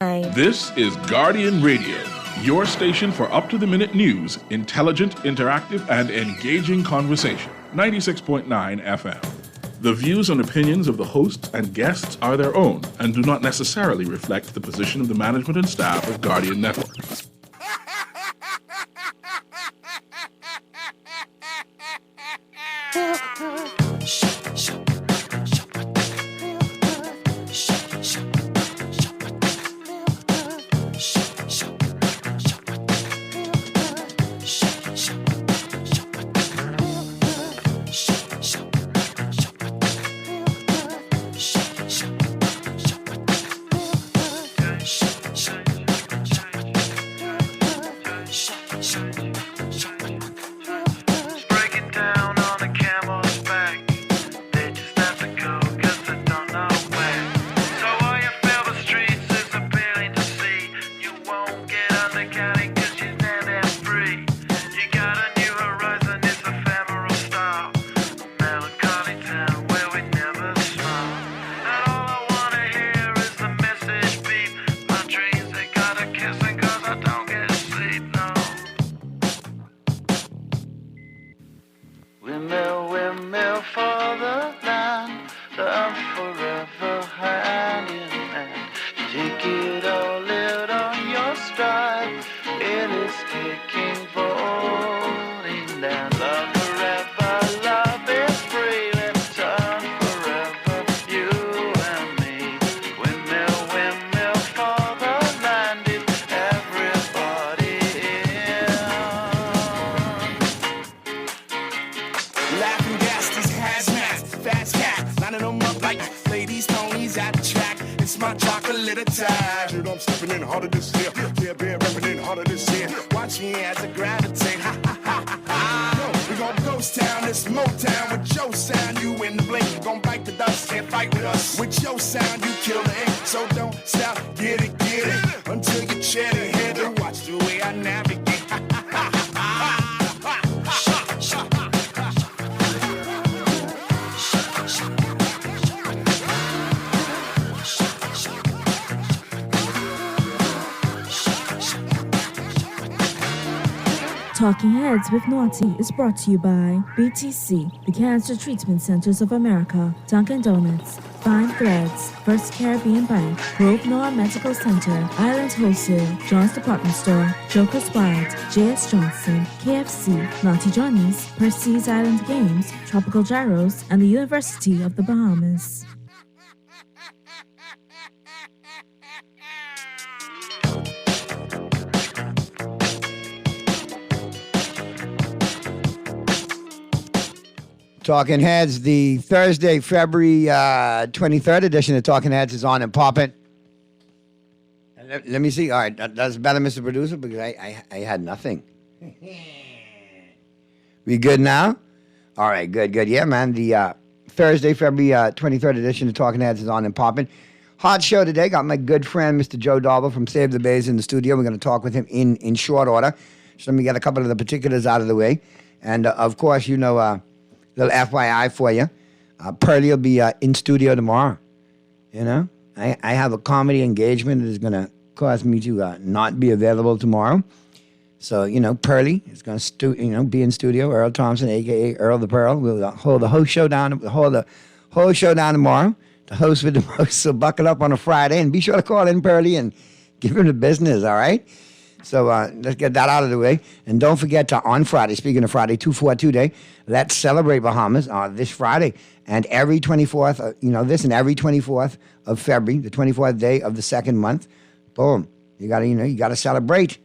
This is Guardian Radio, your station for up-to-the-minute news, intelligent, interactive, and engaging conversation. 96.9 FM. The views and opinions of the hosts and guests are their own and do not necessarily reflect the position of the management and staff of Guardian Network. Talking Heads with Naughty is brought to you by BTC, the Cancer Treatment Centers of America, Dunkin' Donuts, Fine Threads, First Caribbean Bank, Grove Noah Medical Center, Island Wholesale, John's Department Store, Joker's Wild, J.S. Johnson, KFC, Naughty Johnny's, Percy's Island Games, Tropical Gyros, and the University of the Bahamas. Talking Heads, the Thursday, February 23rd edition of Talking Heads is on and popping. Let me see. All right, that's better, Mr. Producer, because I had nothing. We good now? All right, good. Yeah, man. The Thursday, February 23rd edition of Talking Heads is on and popping. Hot show today. Got my good friend, Mr. Joe Dauber from Save the Bays in the studio. We're going to talk with him in short order. So let me get a couple of the particulars out of the way. And, of course, you know... little FYI for you. Pearlie will be in studio tomorrow. You know, I have a comedy engagement that is going to cause me to not be available tomorrow. So, you know, Pearlie is going to be in studio. Earl Thompson, a.k.a. Earl the Pearl, will hold the whole show down tomorrow. The host with the most. So buckle up on a Friday and be sure to call in Pearlie and give him the business, all right? So let's get that out of the way. And don't forget to, on Friday, speaking of Friday, 242 Day, let's celebrate Bahamas this Friday. And every 24th, every 24th of February, the 24th day of the second month, boom, you gotta celebrate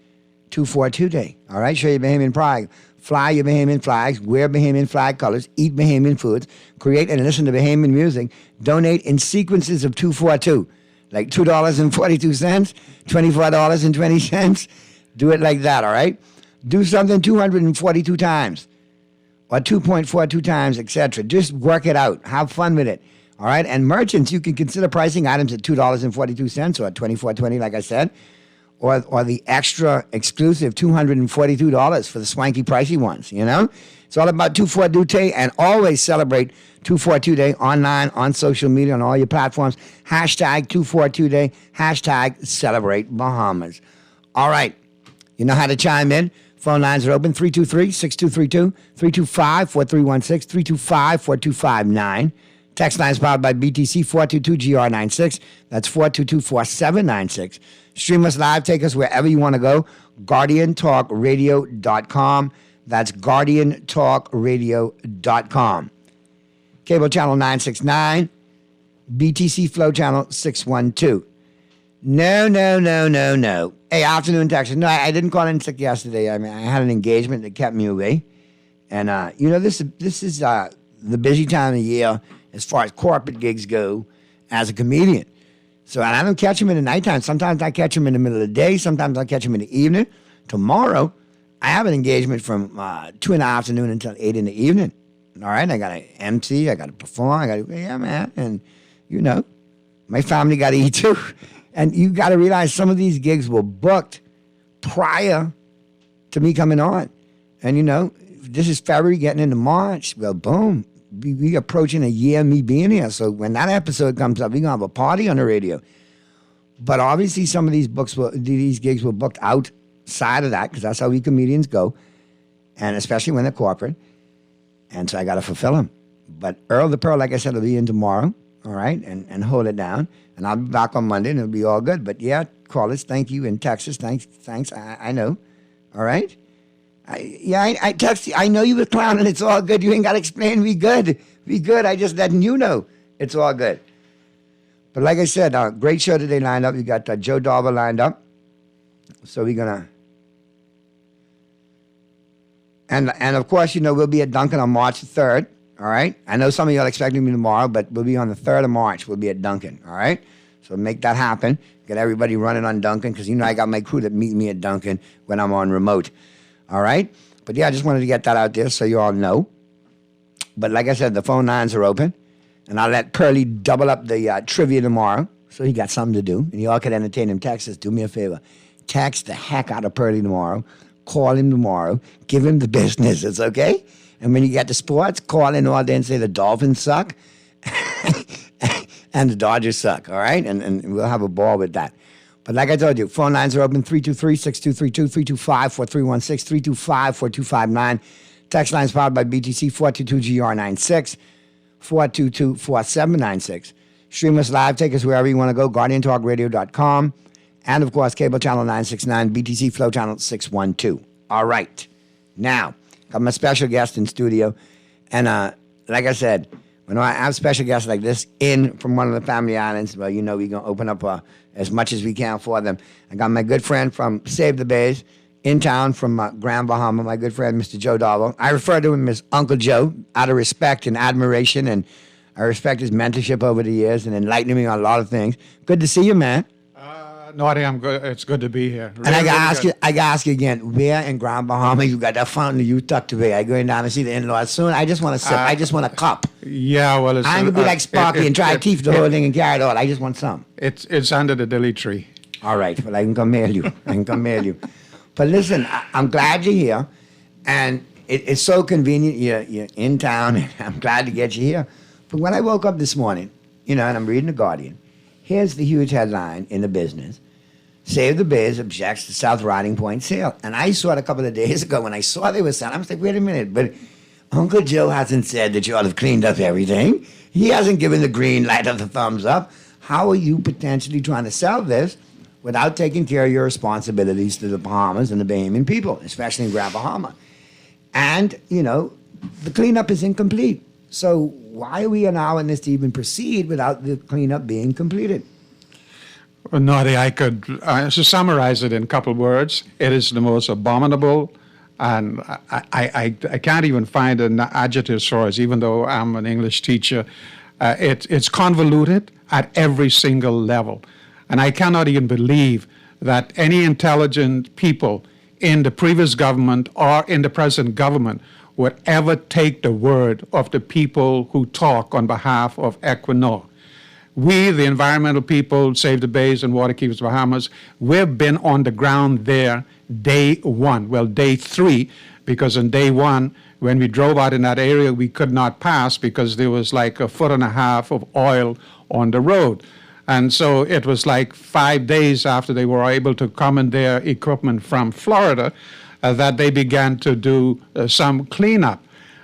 242 Day. All right, show your Bahamian pride. Fly your Bahamian flags, wear Bahamian flag colors, eat Bahamian foods, create and listen to Bahamian music, donate in sequences of 242, like $2.42, $24.20. Do it like that, all right? Do something 242 times or 2.42 times, etc. Just work it out. Have fun with it, all right? And merchants, you can consider pricing items at $2.42 or $24.20, like I said, or the extra exclusive $242 for the swanky pricey ones, you know? It's all about 242 Day, and always celebrate 242 Day online, on social media, on all your platforms. Hashtag 242 Day, hashtag celebrate Bahamas. All right, you know how to chime in. Phone lines are open, 323-6232, 325-4316, 325-4259. Text lines powered by BTC, 422-GR96. That's 422-4796. Stream us live. Take us wherever you want to go. GuardianTalkRadio.com. That's GuardianTalkRadio.com. Cable channel 969. BTC Flow channel 612. No. Hey, afternoon, Texas. No, I didn't call in sick yesterday. I mean, I had an engagement that kept me away. And, this is the busy time of year as far as corporate gigs go as a comedian. So, and I don't catch them in the nighttime. Sometimes I catch them in the middle of the day. Sometimes I catch them in the evening. Tomorrow, I have an engagement from 2 in the afternoon until 8 in the evening. All right, I got to MC, I got to perform, yeah, man. And, my family got to eat too. And you got to realize some of these gigs were booked prior to me coming on. And, this is February getting into March. Well, boom. We approaching a year of me being here. So when that episode comes up, we're going to have a party on the radio. But obviously some of these gigs were booked outside of that, because that's how we comedians go. And especially when they're corporate. And so I got to fulfill them. But Earl the Pearl, like I said, will be in tomorrow. All right. And hold it down. And I'll be back on Monday and it'll be all good. But yeah, call us. Thank you. In Texas. Thanks. I know. All right. I text you. I know you were clowning. It's all good. You ain't got to explain. We good. I just letting you know it's all good. But like I said, great show today lined up. You got Joe Dauber lined up. So we're going to... And of course, we'll be at Duncan on March 3rd. All right. I know some of y'all expecting me tomorrow, but we'll be on the 3rd of March. We'll be at Duncan. All right. So make that happen. Get everybody running on Duncan, because I got my crew that meet me at Duncan when I'm on remote. All right? But yeah, I just wanted to get that out there so you all know. But like I said, the phone lines are open. And I'll let Pearly double up the trivia tomorrow, so he got something to do. And you all can entertain him. Text us. Do me a favor. Text the heck out of Pearly tomorrow. Call him tomorrow. Give him the business. It's okay? And when you get to sports, call in all day and say the Dolphins suck and the Dodgers suck. All right? And we'll have a ball with that. But like I told you, phone lines are open, 323-6232, 325-4316, 325-4259. Text lines powered by BTC, 422-GR96, 422-4796. Stream us live. Take us wherever you want to go, GuardianTalkRadio.com. And, of course, cable channel 969, BTC Flow channel 612. All right. Now, got my special guest in studio. And like I said, when I have special guests like this in from one of the family islands, well, we're going to open up as much as we can for them. I got my good friend from Save the Bays in town from Grand Bahama, my good friend, Mr. Joe Dauber. I refer to him as Uncle Joe out of respect and admiration, and I respect his mentorship over the years and enlightening me on a lot of things. Good to see you, man. Naughty, I'm good. It's good to be here. Really, and I gotta ask you again, where in Grand Bahama you got that fountain you tucked away? I going down to see the in-laws soon. I just want to sip. I just want a cup. Yeah, well, I ain't gonna be like Sparky and try to teeth the whole thing and carry it all. I just want some. It's under the dilly tree. All right, well, I can come mail you. But listen, I'm glad you're here, and it's so convenient. You're in town, and I'm glad to get you here. But when I woke up this morning, and I'm reading The Guardian, here's the huge headline in the business. Save the Bays objects to South Riding Point sale. And I saw it a couple of days ago when I saw they were selling. I was like, wait a minute, but Uncle Joe hasn't said that you ought to have cleaned up everything. He hasn't given the green light or the thumbs up. How are you potentially trying to sell this without taking care of your responsibilities to the Bahamas and the Bahamian people, especially in Grand Bahama? And, the cleanup is incomplete. So why are we allowing this to even proceed without the cleanup being completed? Well, Naughty, I could summarize it in a couple of words. It is the most abominable, and I can't even find an adjective for it, even though I'm an English teacher. It's convoluted at every single level. And I cannot even believe that any intelligent people in the previous government or in the present government would ever take the word of the people who talk on behalf of Equinor. we, the environmental people, Save the Bays and Water Keepers Bahamas, we've been on the ground there day one. Well, day 3, because on day 1, when we drove out in that area, we could not pass because there was like 1.5 feet of oil on the road. And so it was like 5 days after they were able to commandeer equipment from Florida that they began to do some cleanup.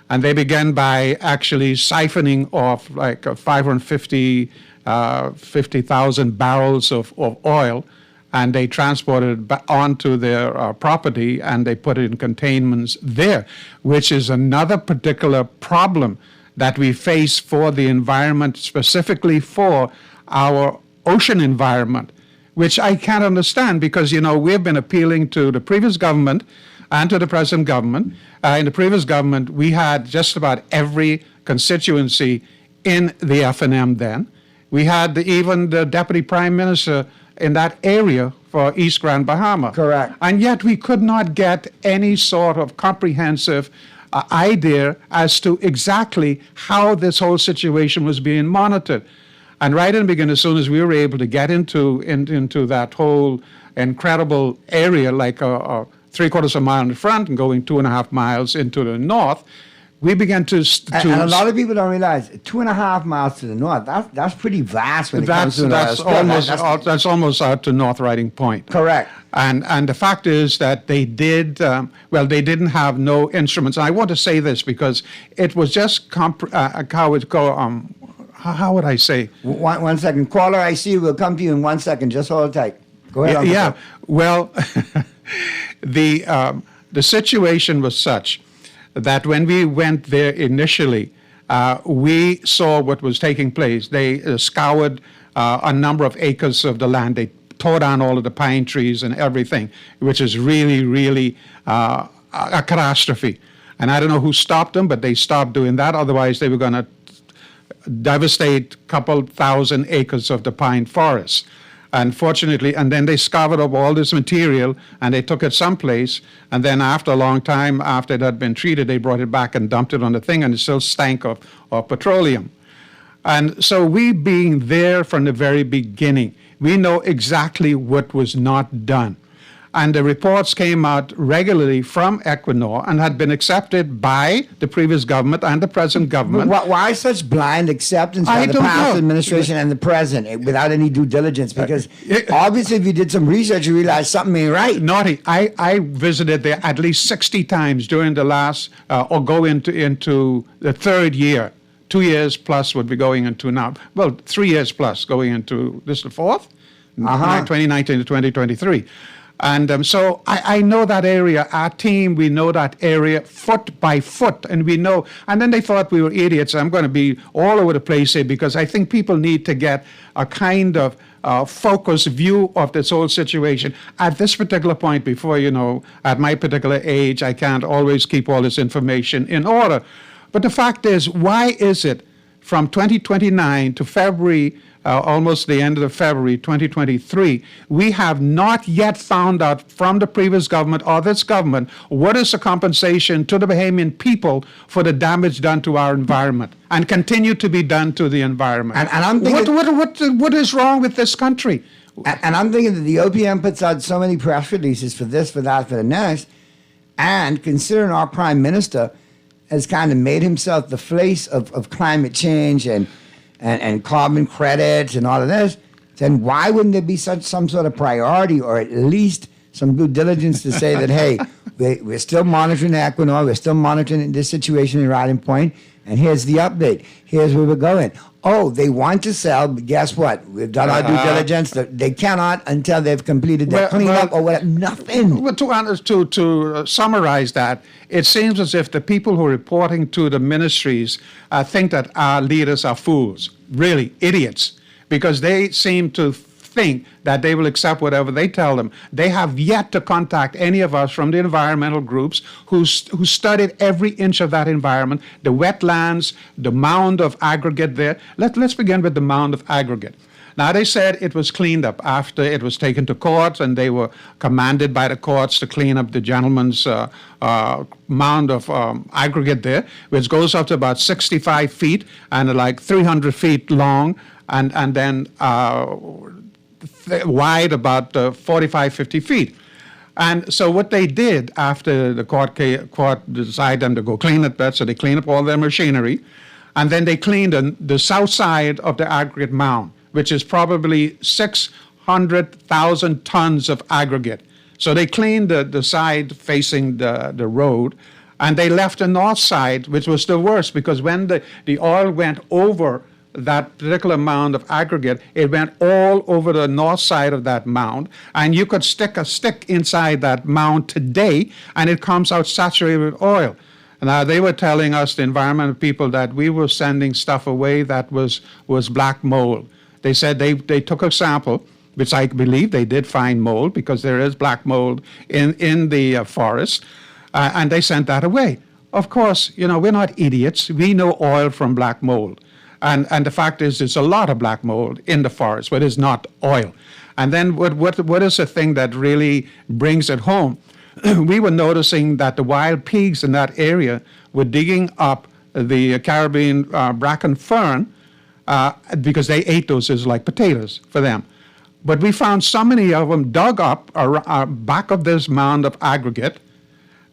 And they began by actually siphoning off like 50,000 barrels of oil, and they transported it onto their property, and they put it in containments there, which is another particular problem that we face for the environment, specifically for our ocean environment, which I can't understand because, we've been appealing to the previous government and to the present government. In the previous government, we had just about every constituency in the F&M then. We had even the deputy prime minister in that area for East Grand Bahama. Correct. And yet we could not get any sort of comprehensive idea as to exactly how this whole situation was being monitored. And right in the beginning, as soon as we were able to get into that whole incredible area, like 3/4 of a mile in the front and going 2.5 miles into the north, we began to and a lot of people don't realize 2.5 miles to the north. That's pretty vast when it comes to that's almost out to North Riding Point. Correct. And the fact is that they did they didn't have no instruments. And I want to say this because it was just how would I say? One second, caller. I see. We'll come to you in 1 second. Just hold tight. Go ahead. Yeah. Well, the situation was such that when we went there initially, we saw what was taking place. They scoured a number of acres of the land. They tore down all of the pine trees and everything, which is really, really a catastrophe. And I don't know who stopped them, but they stopped doing that. Otherwise, they were going to devastate a couple thousand acres of the pine forest. Unfortunately, and then they scoured up all this material and they took it someplace, and then after a long time, after it had been treated, they brought it back and dumped it on the thing, and it still stank of petroleum. And so we being there from the very beginning, we know exactly what was not done. And the reports came out regularly from Equinor and had been accepted by the previous government and the present government. But why such blind acceptance by the past administration and the present without any due diligence? Because obviously if you did some research, you realize something ain't right. Naughty. I visited there at least 60 times during the last, or go into the third year. 2 years plus would be going into now. Well, 3 years plus going into, this is the fourth? 2019 to 2023. And so I know that area. Our team, we know that area foot by foot, and we know. And then they thought we were idiots. I'm going to be all over the place here because I think people need to get a kind of focused view of this whole situation. At this particular point, before, at my particular age, I can't always keep all this information in order. But the fact is, why is it from 2029 to February, almost the end of February 2023, we have not yet found out from the previous government or this government what is the compensation to the Bahamian people for the damage done to our environment and continue to be done to the environment. And I'm thinking, what is wrong with this country? And I'm thinking that the OPM puts out so many press releases for this, for that, for the next, and considering our prime minister has kind of made himself the face of climate change and carbon credits and all of this, then why wouldn't there be some sort of priority or at least some due diligence to say that, hey, we're still monitoring Equinor, we're still monitoring this situation in Riding Point, and here's the update. Here's where we're going. Oh, they want to sell, but guess what? We've done our due diligence. They cannot until they've completed their cleanup or whatever. Nothing. Well, to summarize that, it seems as if the people who are reporting to the ministries think that our leaders are fools, really idiots, because they seem to think that they will accept whatever they tell them. They have yet to contact any of us from the environmental groups who studied every inch of that environment, the wetlands, the mound of aggregate there. Let's begin with the mound of aggregate. Now, they said it was cleaned up after it was taken to court, and they were commanded by the courts to clean up the gentleman's mound of aggregate there, which goes up to about 65 feet and like 300 feet long. and then wide about 45, 50 feet. And so what they did after the court decided them to go clean it, so they cleaned up all their machinery, and then they cleaned the south side of the aggregate mound, which is probably 600,000 tons of aggregate. So they cleaned the side facing the road, and they left the north side, which was the worst, because when the oil went over that particular mound of aggregate, it went all over the north side of that mound, and you could stick a stick inside that mound today, and it comes out saturated with oil. Now, they were telling us, the environmental people, that we were sending stuff away that was black mold. They said they took a sample, which I believe they did find mold, because there is black mold in the forest, and they sent that away. Of course, we're not idiots. We know oil from black mold. And the fact is, there's a lot of black mold in the forest, but it's not oil. And then what is the thing that really brings it home? We were noticing that the wild pigs in that area were digging up the Caribbean bracken fern because they ate those as like potatoes for them. But we found so many of them dug up back of this mound of aggregate,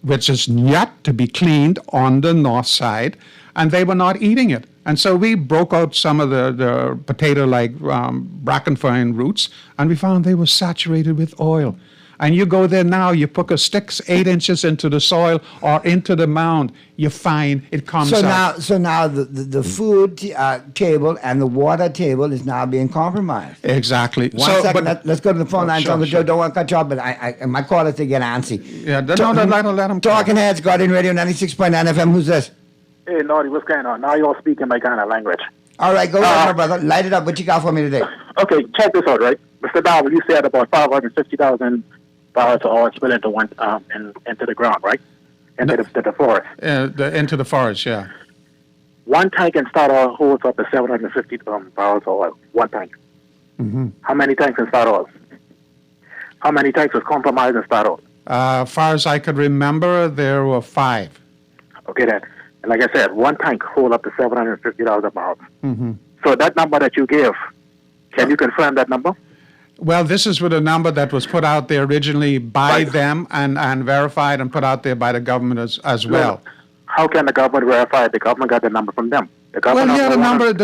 which is yet to be cleaned on the north side, and they were not eating it. And so we broke out some of the potato-like bracken fern roots, and we found they were saturated with oil. And you go there now, you put a stick 8 inches into the soil or into the mound, you find it comes out. So now the food table and the water table is now being compromised. Exactly. One second, let's go to the phone line. Sure. Joe, don't want to cut you off, but my call is to get antsy. Yeah, let them Talking Heads, Guardian Radio 96.9 FM. Who's this? Hey, Naughty, what's going on? Now you're speaking my kind of language. All right, go ahead, my brother. Light it up. What you got for me today? Okay, check this out, right? Mr. Dowell, you said about 550,000 barrels of oil spill into the ground, right? Into the forest. Into the forest, yeah. One tank in Statoil holds up to 750 barrels of oil. One tank. Mm-hmm. How many tanks in Statoil? How many tanks was compromised in Statoil? As far as I could remember, there were 5. Okay, then. And like I said, one tank hold up to 750,000 barrels. Mm-hmm. So that number that you gave, can you confirm that number? Well, this is with a number that was put out there originally by them and verified and put out there by the government as well. How can the government verify it? The government got the number from them. The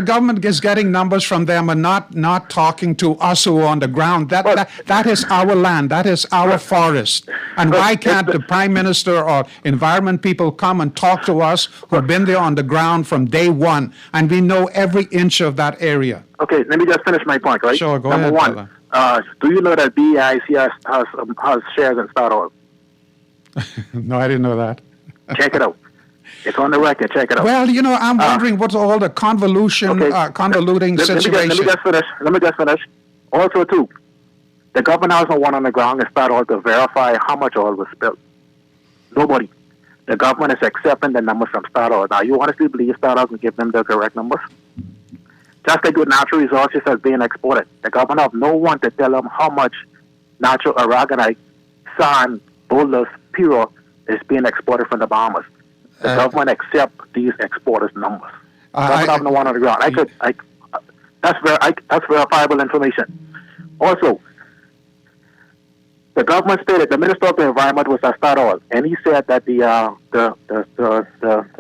government is getting numbers from them and not talking to us who are on the ground. That is our land. That is our forest. And why can't the Prime Minister or environment people come and talk to us who have been there on the ground from day one, and we know every inch of that area? Okay, let me just finish my point, right? Sure, go Number ahead. Number one, do you know that BIC has shares in Statoil? No, I didn't know that. Check it out. It's on the record. Check it out. Well, I'm wondering what's all the convoluting situation. Let me just finish. Also, too, the government has no one on the ground in Statoil to verify how much oil was spilled. Nobody. The government is accepting the numbers from Statoil. Now, you honestly believe Statoil can give them the correct numbers? Just like with natural resources that's being exported. The government have no one to tell them how much natural aragonite, sand, boulders, pure is being exported from the Bahamas. The government accept these exporters' numbers. Government have no one on the ground. That's verifiable information. Also, the government stated the Minister of the Environment was at Statoil, and he said that the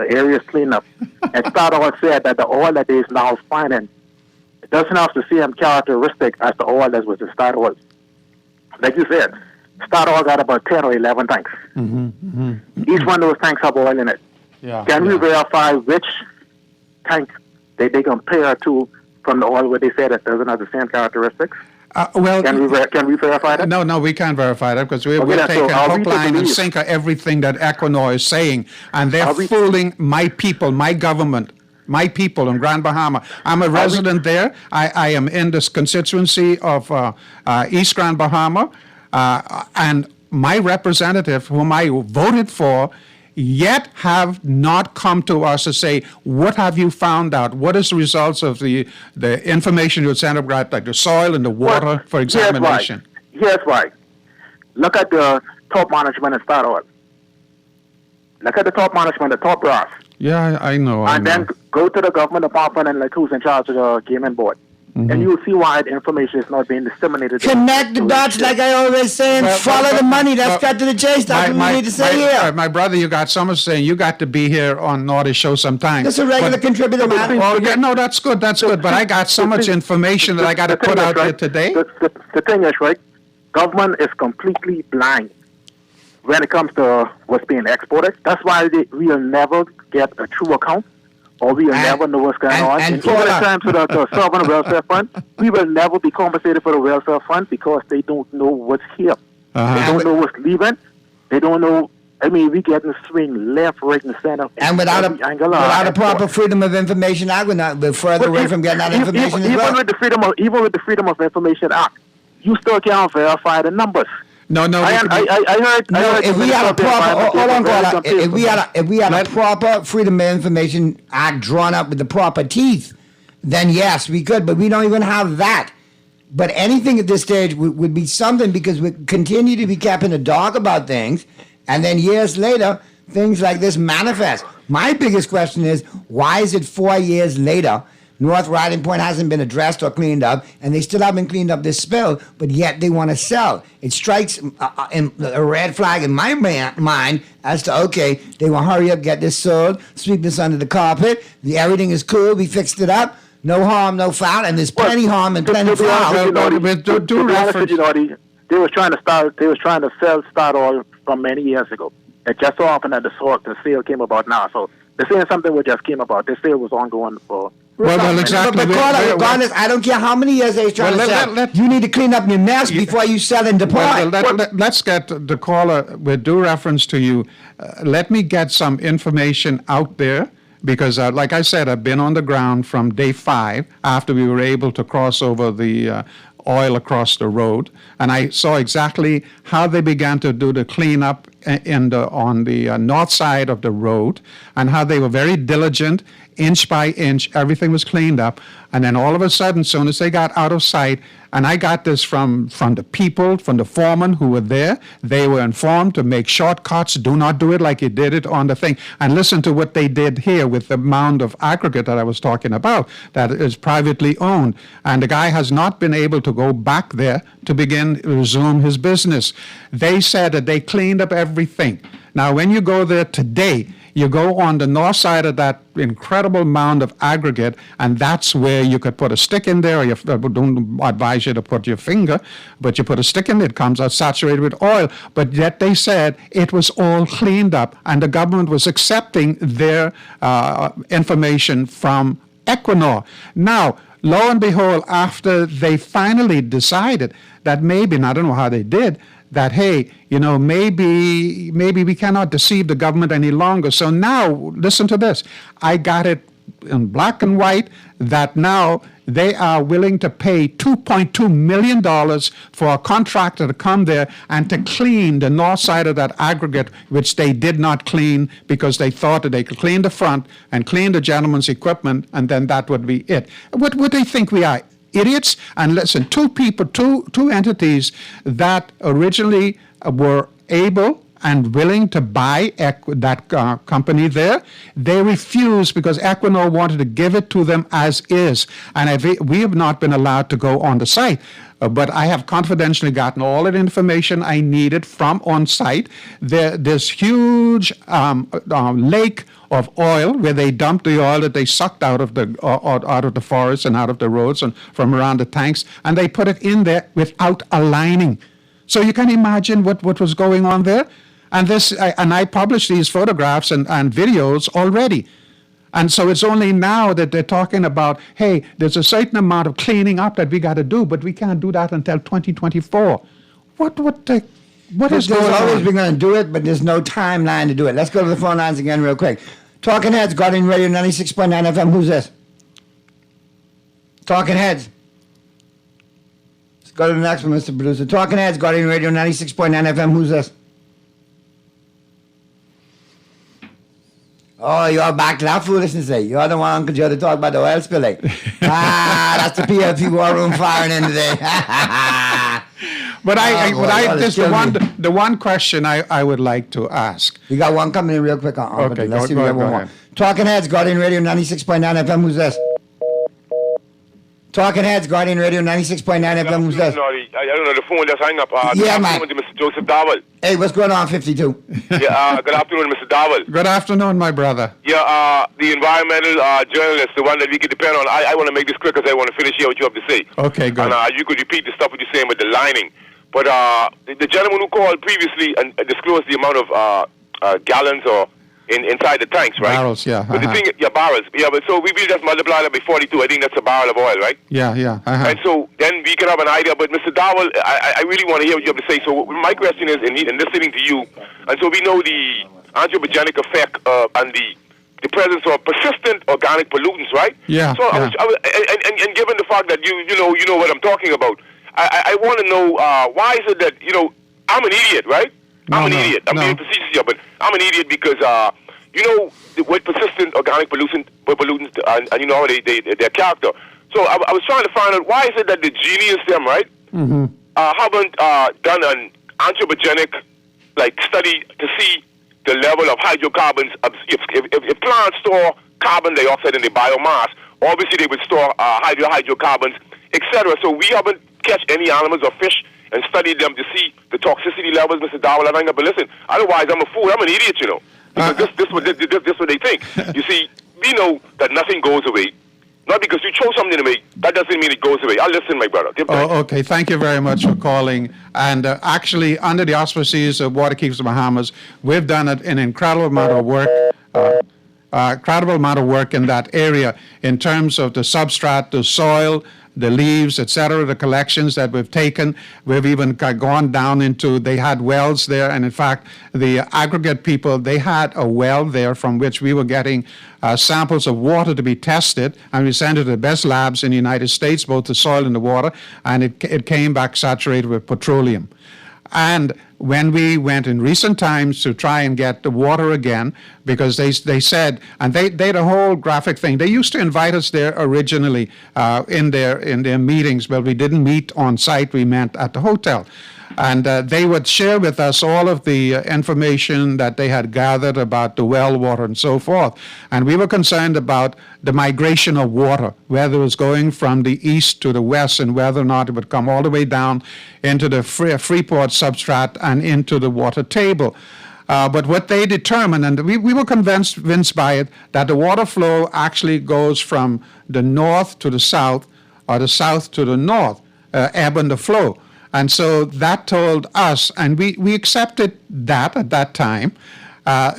area is cleaned up. And Statoil said that the oil that is now finding doesn't have the same characteristic as the oil that was in Statoil. Like you said, Statoil got about 10 or 11 tanks. Mm-hmm, mm-hmm. Each one of those tanks have oil in it. Can we verify which tank they compare to from the oil where they say that doesn't have the same characteristics? Can we verify that? No, we can't verify that because we're taking hook, line, and sinker everything that Equinor is saying, and they're fooling my people, my government, my people in Grand Bahama. I'm a resident there. I am in this constituency of East Grand Bahama, and my representative, whom I voted for, yet have not come to us to say, what have you found out? What is the results of the information you sent about, like the soil and the water for examination? Here's why. Look at the top management in Statoil. Look at the top management, the top brass. Yeah, I know. Then go to the government department and like who's in charge of the gaming board. and you'll see why the information is not being disseminated. Connect the dots, like I always say, and follow the money. Let's cut to the chase. That's what we need to say here. My brother, you got someone saying you got to be here on Naughty Show sometime. Just a regular contributor, man. Well, yeah, no, that's good. That's good. But I got so much information that I got to put out here today. The thing is, right, government is completely blind when it comes to what's being exported. That's why we'll never get a true account, or we'll never know what's going on. And even in terms of the Sovereign Welfare Fund, we will never be compensated for the Welfare Fund because they don't know what's here. They don't know what's leaving. They don't know. I mean, we getting swing left, right, and center. And without a proper Freedom of Information Act, we're further away from getting that information as well. Even with the Freedom of Information Act, you still can't verify the numbers. No. I heard. If we had a proper, hold on, Carla. If we had a proper Freedom of Information Act drawn up with the proper teeth, then yes, we could. But we don't even have that. But anything at this stage would be something, because we continue to be kept in the dark about things, and then years later, things like this manifest. My biggest question is, why is it 4 years later North Riding Point hasn't been addressed or cleaned up, and they still haven't cleaned up this spill, but yet they want to sell? It strikes a red flag in my mind as to, okay, they want to hurry up, get this sold, sweep this under the carpet, everything is cool, we fixed it up, no harm, no foul, and there's plenty harm and plenty foul. They was trying to sell Start Oil from many years ago. It just so happened that the sale came about now. So they're saying something that just came about. The sale was ongoing for... Well, exactly. But Carla, regardless, I don't care how many years they're trying to sell. You need to clean up your mess before you sell and depart. Let's get the caller, with due reference to you, let me get some information out there. Because, like I said, I've been on the ground from day 5 after we were able to cross over the oil across the road, and I saw exactly how they began to do the cleanup on the north side of the road, and how they were very diligent, inch by inch, everything was cleaned up, and then all of a sudden, as soon as they got out of sight, and I got this from the people, from the foremen who were there, they were informed to make shortcuts, do not do it like you did it on the thing, and listen to what they did here with the mound of aggregate that I was talking about, that is privately owned, and the guy has not been able to go back there to resume his business. They said that they cleaned up everything. Now, when you go there today, you go on the north side of that incredible mound of aggregate, and that's where you could put a stick in there. I don't advise you to put your finger, but you put a stick in it comes out saturated with oil. But yet they said it was all cleaned up, and the government was accepting their information from Equinor. Now, lo and behold, after they finally decided that maybe, and I don't know how they did, that, hey, maybe we cannot deceive the government any longer. So now, listen to this. I got it in black and white that now they are willing to pay $2.2 million for a contractor to come there and to clean the north side of that aggregate, which they did not clean because they thought that they could clean the front and clean the gentleman's equipment, and then that would be it. What would they think we are? Idiots? And listen, two entities that originally were able and willing to buy that company there, they refused because Equinor wanted to give it to them as is. And we have not been allowed to go on the site. But I have confidentially gotten all of the information I needed from on site. This huge lake of oil where they dumped the oil that they sucked out of the forest and out of the roads and from around the tanks, and they put it in there without a lining. So you can imagine what was going on there. And I published these photographs and videos already. And so it's only now that they're talking about, hey, there's a certain amount of cleaning up that we got to do, but we can't do that until 2024. What is going on? There's always been going to do it, but there's no timeline to do it. Let's go to the phone lines again real quick. Talking Heads, Guardian Radio 96.9 FM. Who's this? Talking Heads. Let's go to the next one, Mr. Producer. Talking Heads, Guardian Radio 96.9 FM. Who's this? Oh, you're back to that foolishness, eh? You're the one, Uncle Joe, to talk about the oil spilling. That's the PLP war room firing in today. But the one question I would like to ask. We got one coming in real quick. Okay, let's see if we have one more. Talking Heads, Guardian Radio 96.9 FM. Who's this? Talking Heads, Guardian Radio 96.9 FM. Who's that? I don't know, the phone just hang up. Yeah, good man. afternoon to Mr. Joseph Dowell. Hey, what's going on, 52? Yeah, good afternoon, Mr. Dowell. Good afternoon, my brother. Yeah, the environmental journalist, the one that we can depend on. I want to make this quick because I want to finish here what you have to say. Okay, good. And you could repeat the stuff what you're saying with the lining. But the gentleman who called previously and disclosed the amount of gallons or inside the tanks, right? Barrels, yeah. But the thing, barrels. Yeah, but so we will just multiply that by 42. I think that's a barrel of oil, right? Yeah. And so then we can have an idea. But Mr. Dowell, I really want to hear what you have to say. So my question is, in listening to you, and so we know the anthropogenic effect and the presence of persistent organic pollutants, right? Yeah. So I was, and given the fact that you know what I'm talking about, I want to know why is it that I'm an idiot, right? I'm an idiot. I'm being facetious here, but I'm an idiot because with persistent organic pollutants, and you know how their character. So I was trying to find out why is it that the genius them, right, haven't done an anthropogenic study to see the level of hydrocarbons. If plants store carbon dioxide in the biomass, obviously they would store hydrocarbons, etc. So we haven't catch any animals or fish and studied them to see the toxicity levels, Mr. Dowell. And I'm like, but listen, otherwise I'm a fool. I'm an idiot, Because this is what they think. You see, we know that nothing goes away. Not because you throw something away, that doesn't mean it goes away. I'll listen, my brother. Okay. Thank you very much for calling. And actually, under the auspices of Water Keeps the Bahamas, we've done an incredible amount of work. Incredible amount of work in that area in terms of the substrate, the soil, the leaves, etc., the collections that we've taken. We've even gone down into, they had wells there, and in fact, the aggregate people, they had a well there from which we were getting samples of water to be tested, and we sent it to the best labs in the United States, both the soil and the water, and it came back saturated with petroleum. And when we went in recent times to try and get the water again, because they said, and they had a whole graphic thing. They used to invite us there originally in their meetings, but we didn't meet on site. We met at the hotel. And they would share with us all of the information that they had gathered about the well water and so forth. And we were concerned about the migration of water, whether it was going from the east to the west and whether or not it would come all the way down into the Freeport substrate and into the water table. But what they determined, and we were convinced by it, that the water flow actually goes from the north to the south or the south to the north, ebb and the flow. And so that told us, and we accepted that at that time,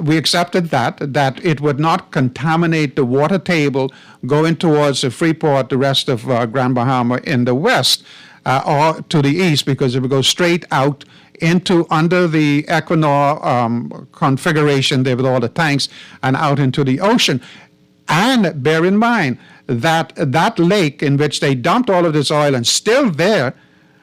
we accepted that it would not contaminate the water table going towards the Freeport, the rest of Grand Bahama in the west, or to the east, because it would go straight out into under the Equinor configuration there with all the tanks and out into the ocean. And bear in mind that that lake in which they dumped all of this oil and still there,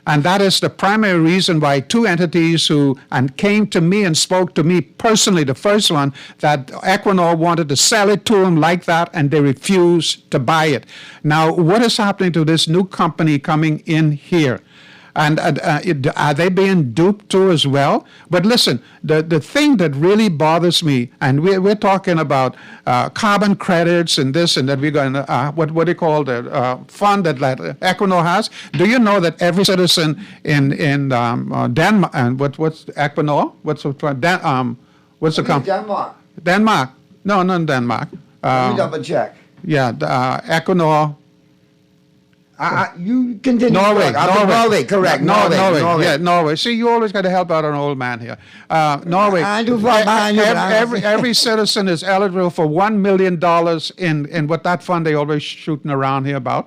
and that is the primary reason why two entities who came to me and spoke to me personally, the first one, that Equinor wanted to sell it to them like that, and they refused to buy it. Now, what is happening to this new company coming in here? And are they being duped too as well? But listen, the thing that really bothers me, and we're talking about carbon credits and this and that, we're going to, what do you call the fund that Equinor has? Do you know that every citizen in Denmark, and what's Equinor? What's the company? Denmark. Denmark. No, not Denmark. Let me double check. Yeah, Equinor. You continue. Norway, correct. Norway. Yeah, Norway. See, you always got to help out an old man here. Norway. I do far behind you. Every citizen is eligible for $1 million in what that fund they always shooting around here about.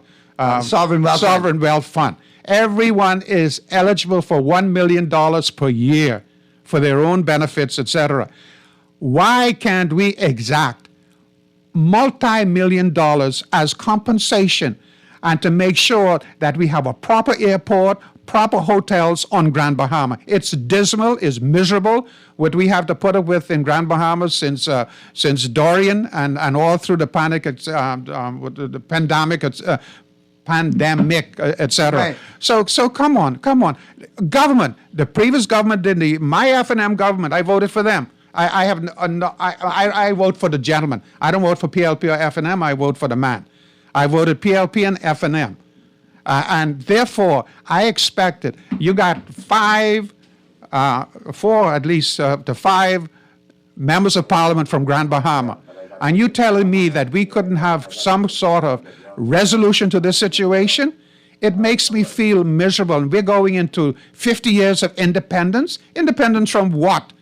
Sovereign Wealth Fund. Everyone is eligible for $1 million per year for their own benefits, etc. Why can't we exact multi-million dollars as compensation, and to make sure that we have a proper airport, proper hotels on Grand Bahama? It's dismal, it's miserable, what we have to put up with in Grand Bahama since Dorian and all through the the pandemic, etc. Right. So come on. Government, the previous government didn't. My F&M government, I voted for them. I vote for the gentleman. I don't vote for PLP or F&M. I vote for the man. I voted PLP and F&M. And therefore, I expected you got four at least to five members of parliament from Grand Bahama. And you telling me that we couldn't have some sort of resolution to this situation? It makes me feel miserable. And we're going into 50 years of independence. Independence from what?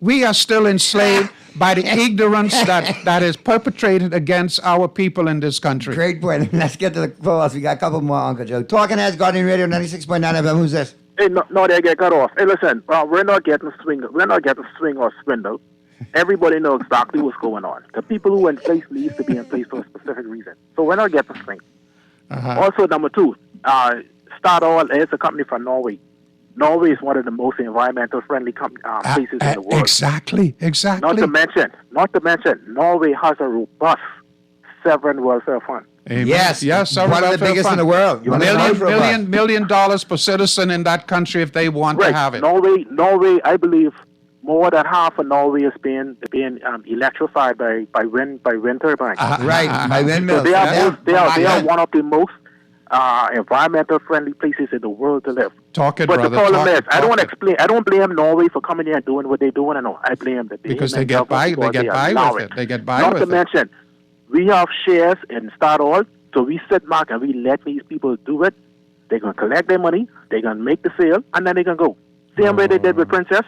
We are still enslaved by the ignorance that is perpetrated against our people in this country. Great point. Let's get to the calls. We got a couple more, Uncle Joe. Talking Heads, Guardian Radio, 96.9 FM. Who's this? Hey, no, they get cut off. Hey, listen, we're not getting swing. We're not getting swing or swindle. Everybody knows exactly what's going on. The people who are in place needs to be in place for a specific reason. So we're not getting swing. Also, number two, Statoil is a company from Norway. Norway is one of the most environmental friendly places in the world. Exactly. Not to mention, Norway has a robust sovereign welfare fund. Amen. Yes, one of the biggest in the world. $1 million per citizen in that country if they want to have it. Norway, I believe more than half of Norway is being electrified by wind turbines. Right, by windmills. So they are one of the most environmental friendly places in the world to live. But the problem is, I don't blame Norway for coming here and doing what they're doing. I blame the because they get by with it. They get by with it. Not to mention, we have shares in Statoil, so we sit back and we let these people do it. They're gonna collect their money, they're gonna make the sale, and then they're gonna go. Same way they did with Princess.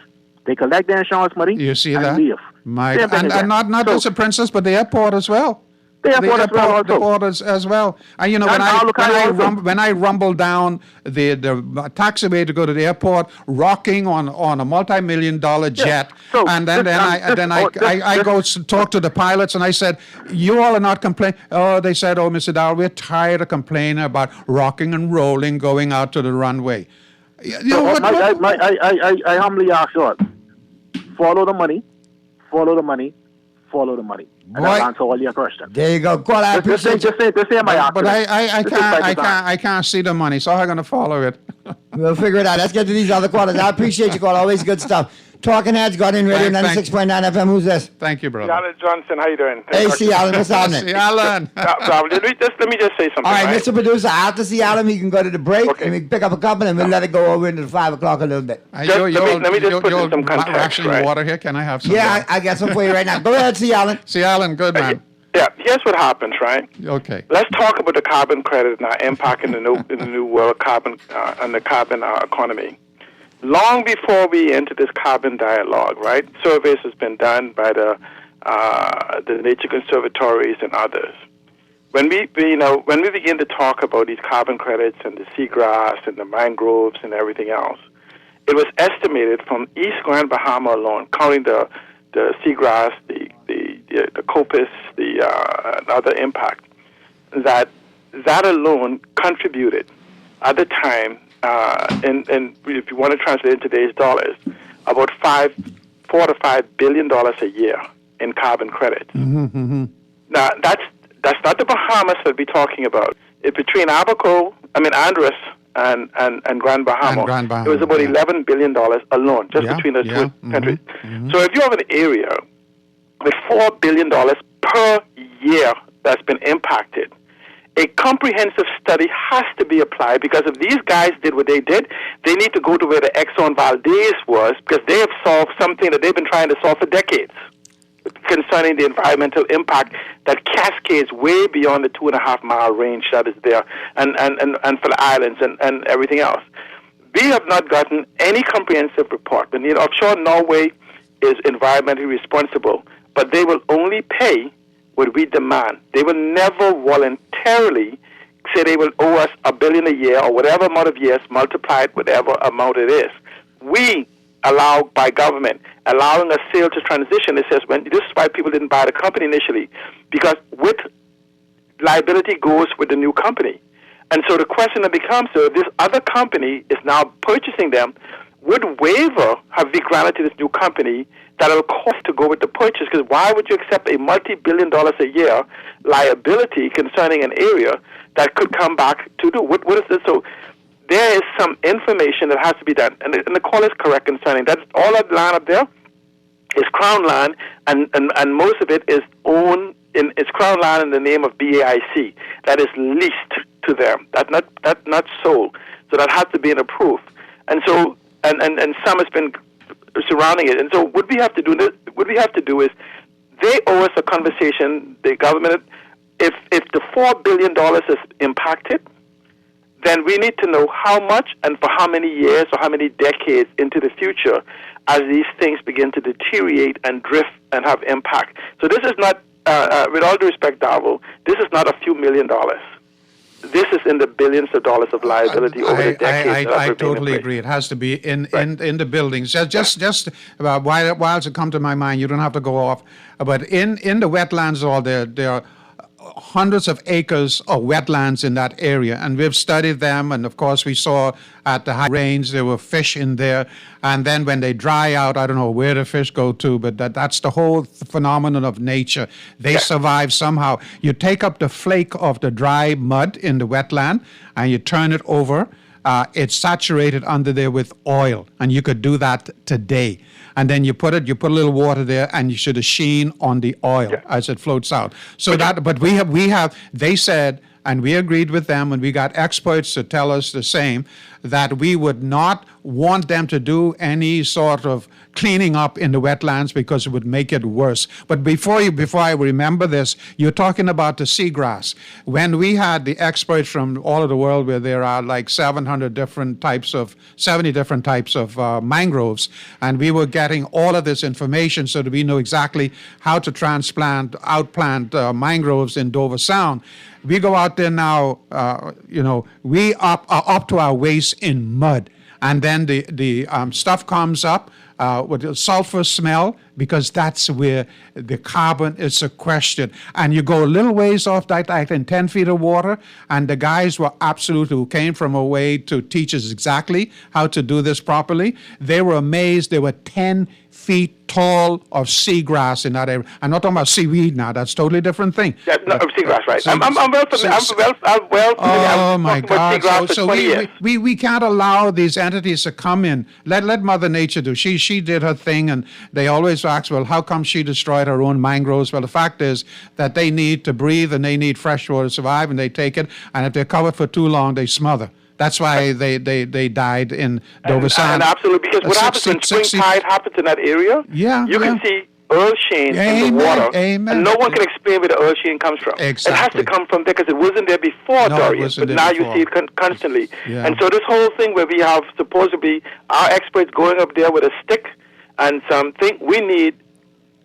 They collect their insurance money. You see and that? Leave. And not just the Princess, but the airport as well. The airport as well. And when I rumble down the taxiway to go to the airport, rocking on a multi-million-dollar jet, and then I go talk to the pilots, and I said, "You all are not complaining." Oh, they said, "Oh, Mr. Dow, we're tired of complaining about rocking and rolling going out to the runway." I humbly ask you all, follow the money. And I'll answer all your questions. There you go. Well, I appreciate just say my answer. But I can't see the money, so I'm going to follow it. We'll figure it out. Let's get to these other callers. I appreciate you, call. Always good stuff. Talking Heads, Guardian Radio, 96.9 FM. Who's this? Thank you, brother. Alan Johnson, how you doing? Hey, C. Alan, what's happening? C. Alan. Let me just say something. All right, Mr. Producer, after C. Alan, he can go to the break, and we can pick up a couple, and we'll let it go over into the 5 o'clock a little bit. Let me just put in some context. Rationing water here. Can I have some? Yeah, I got some for you right now. Go ahead, C. Alan. C. Alan, good man. Yeah, here's what happens, right? Okay. Let's talk about the carbon credit and our impact in the new world carbon and the carbon economy. Long before we enter this carbon dialogue, right? Surveys has been done by the nature conservatories and others. When we begin to talk about these carbon credits and the seagrass and the mangroves and everything else, it was estimated from East Grand Bahama alone, counting the seagrass, the coppice, the other impact, that alone contributed at the time, and if you want to translate in today's dollars, about $4 to $5 billion a year in carbon credits. Mm-hmm. Now that's not the Bahamas that we're talking about. Between Andros and Grand Bahama, it was about $11 billion alone, just between those two countries. Mm-hmm. So if you have an area with $4 billion per year that's been impacted, a comprehensive study has to be applied, because if these guys did what they did, they need to go to where the Exxon Valdez was, because they have solved something that they've been trying to solve for decades concerning the environmental impact that cascades way beyond the 2.5-mile range that is there, and for the islands and everything else. We have not gotten any comprehensive report. And offshore Norway is environmentally responsible, but they will only pay what we demand. They will never voluntarily say they will owe us $1 billion a year or whatever amount of years, multiplied whatever amount it is. We allow, by government, allowing a sale to transition. It says, this is why people didn't buy the company initially, because with liability goes with the new company. And so the question that becomes, so this other company is now purchasing them, would waiver have been granted to this new company that will cost to go with the purchase? Because why would you accept a multi-billion dollars a year liability concerning an area that could come back to do? What is this? So there is some information that has to be done. And the call is correct concerning that. All that land up there is Crown land, and most of it is owned, it's Crown land in the name of BAIC. That is leased to them, that not sold. So that has to be in a proof. And so and some has been surrounding it. And so what we have to do is they owe us a conversation. The government, if the $4 billion is impacted, then we need to know how much and for how many years or how many decades into the future as these things begin to deteriorate and drift and have impact. So this is not, with all due respect, Darvel, this is not a few $1 million. This is in the billions of dollars of liability over the decades. I totally agree. It has to be in the buildings. Just while it come to my mind, you don't have to go off. But in the wetlands, there are hundreds of acres of wetlands in that area, and we've studied them. And of course, we saw at the high range there were fish in there, and then when they dry out, I don't know where the fish go to, but that's the whole phenomenon of nature. They survive somehow. You take up the flake of the dry mud in the wetland and you turn it over. It's saturated under there with oil, and you could do that today. And then you put a little water there, and you should have sheen on the oil as it floats out. So but we have. They said, and we agreed with them, and we got experts to tell us the same, that we would not want them to do any sort of cleaning up in the wetlands because it would make it worse. But before I remember this, you're talking about the seagrass. When we had the experts from all of the world, where there are like 70 different types of mangroves, and we were getting all of this information so that we know exactly how to outplant mangroves in Dover Sound. We go out there now, we are up to our waist in mud. And then the stuff comes up with the sulfur smell, because that's where the carbon is sequestered. And you go a little ways off that, like in 10 feet of water, and the guys were who came from away to teach us exactly how to do this properly. They were amazed. There were 10 feet tall of seagrass in that area. I'm not talking about seaweed now. That's a totally different thing. Yeah, no, seagrass, right? I'm well familiar. Oh my God! So we can't allow these entities to come in. Let Mother Nature do. She did her thing, and they always ask, well, how come she destroyed her own mangroves? Well, the fact is that they need to breathe and they need fresh water to survive, and they take it. And if they're covered for too long, they smother. That's why they died in Dover Sound. And absolutely, because what happens when spring tide happens in that area, you can see earth sheen in the water, and no one can explain where the earth sheen comes from. Exactly. It has to come from there because it wasn't there before Dorian, but now you see it constantly. Yeah. And so this whole thing where we have supposedly our experts going up there with a stick and something, we need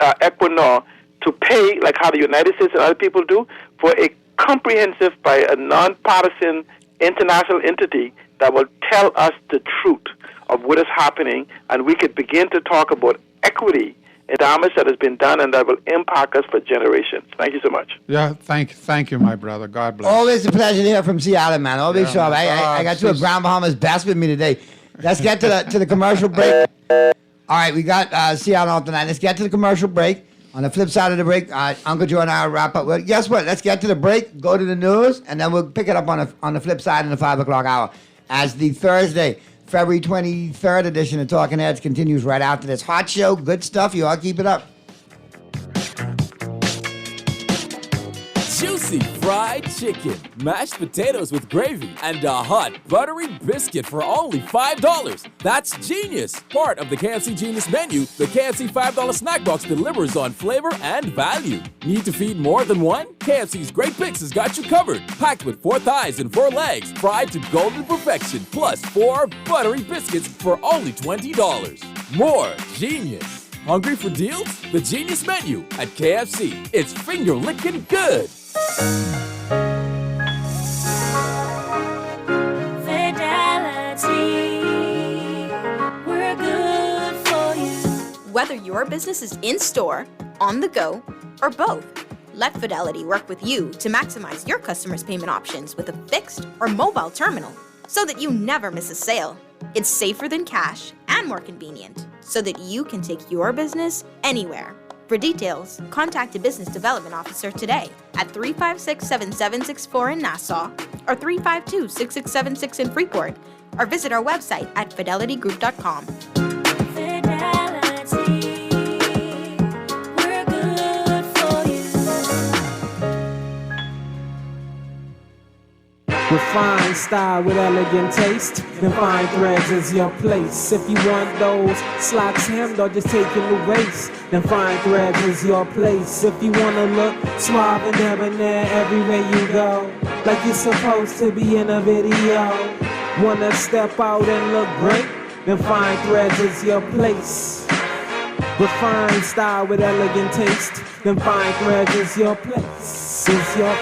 Equinor to pay, like how the United States and other people do, for a comprehensive, by a non-partisan international entity that will tell us the truth of what is happening, and we could begin to talk about equity and damage that has been done and that will impact us for generations. Thank you so much. Yeah, thank you, my brother. God bless. Always a pleasure to hear from Seattle, man. Always so. I got to a Ground Bahamas best with me today. Let's get to the commercial break. All right, we got Seattle on tonight. Let's get to the commercial break. On the flip side of the break, Uncle Joe and I will wrap up. Well, guess what? Let's get to the break, go to the news, and then we'll pick it up on the flip side in the 5 o'clock hour as the Thursday, February 23rd edition of Talking Heads continues right after this. Hot show, good stuff. You all keep it up. Juicy fried chicken, mashed potatoes with gravy, and a hot buttery biscuit for only $5. That's genius! Part of the KFC Genius menu, the KFC $5 snack box delivers on flavor and value. Need to feed more than one? KFC's Great Picks has got you covered. Packed with 4 thighs and 4 legs, fried to golden perfection, plus 4 buttery biscuits for only $20. More genius! Hungry for deals? The Genius menu at KFC. It's finger-licking good. Fidelity, we're good for you. Whether your business is in-store, on the go, or both, let Fidelity work with you to maximize your customers' payment options with a fixed or mobile terminal so that you never miss a sale. It's safer than cash and more convenient so that you can take your business anywhere. For details, contact a business development officer today at 356-7764 in Nassau or 352-6676 in Freeport, or visit our website at fidelitygroup.com. Fidelity, we're good for you. style with elegant taste, then Fine Threads is your place. If you want those slacks hemmed or just taking the waist, then Fine Threads is your place. If you wanna look suave and debonair everywhere you go, like you're supposed to be in a video, wanna step out and look great, then Fine Threads is your place. Refined style with elegant taste, then Fine Threads is your place. Is your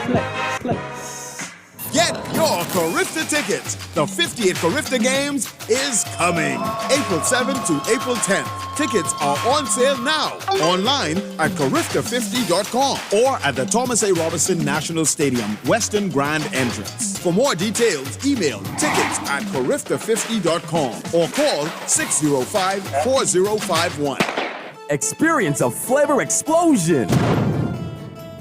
place. Get your Carifta tickets. The 50th Carifta Games is coming. April 7th to April 10th. Tickets are on sale now. Online at Carifta50.com or at the Thomas A. Robinson National Stadium, Western Grand Entrance. For more details, email tickets at Carifta50.com or call 605-4051. Experience a flavor explosion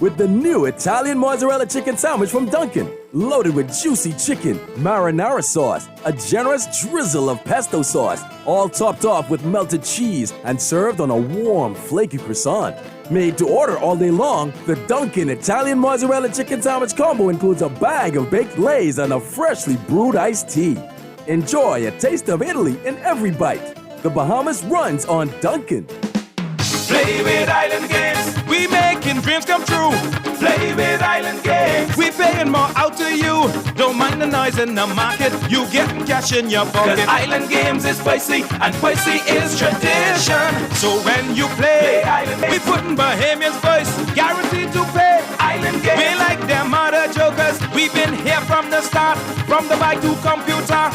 with the new Italian mozzarella chicken sandwich from Dunkin'. Loaded with juicy chicken, marinara sauce, a generous drizzle of pesto sauce, all topped off with melted cheese and served on a warm, flaky croissant. Made to order all day long, the Dunkin' Italian mozzarella chicken sandwich combo includes a bag of baked lays and a freshly brewed iced tea. Enjoy a taste of Italy in every bite. The Bahamas runs on Dunkin'. Play with Island Games, we making dreams come true. Play with Island Games, we paying more out to you. Don't mind the noise in the market, you getting cash in your pocket. 'Cause Island Games is spicy, and spicy is tradition. So when you play Island Games, we putting Bahamians first, guaranteed to pay. Island Games, we like them other jokers. We've been here from the start, from the bike to computer.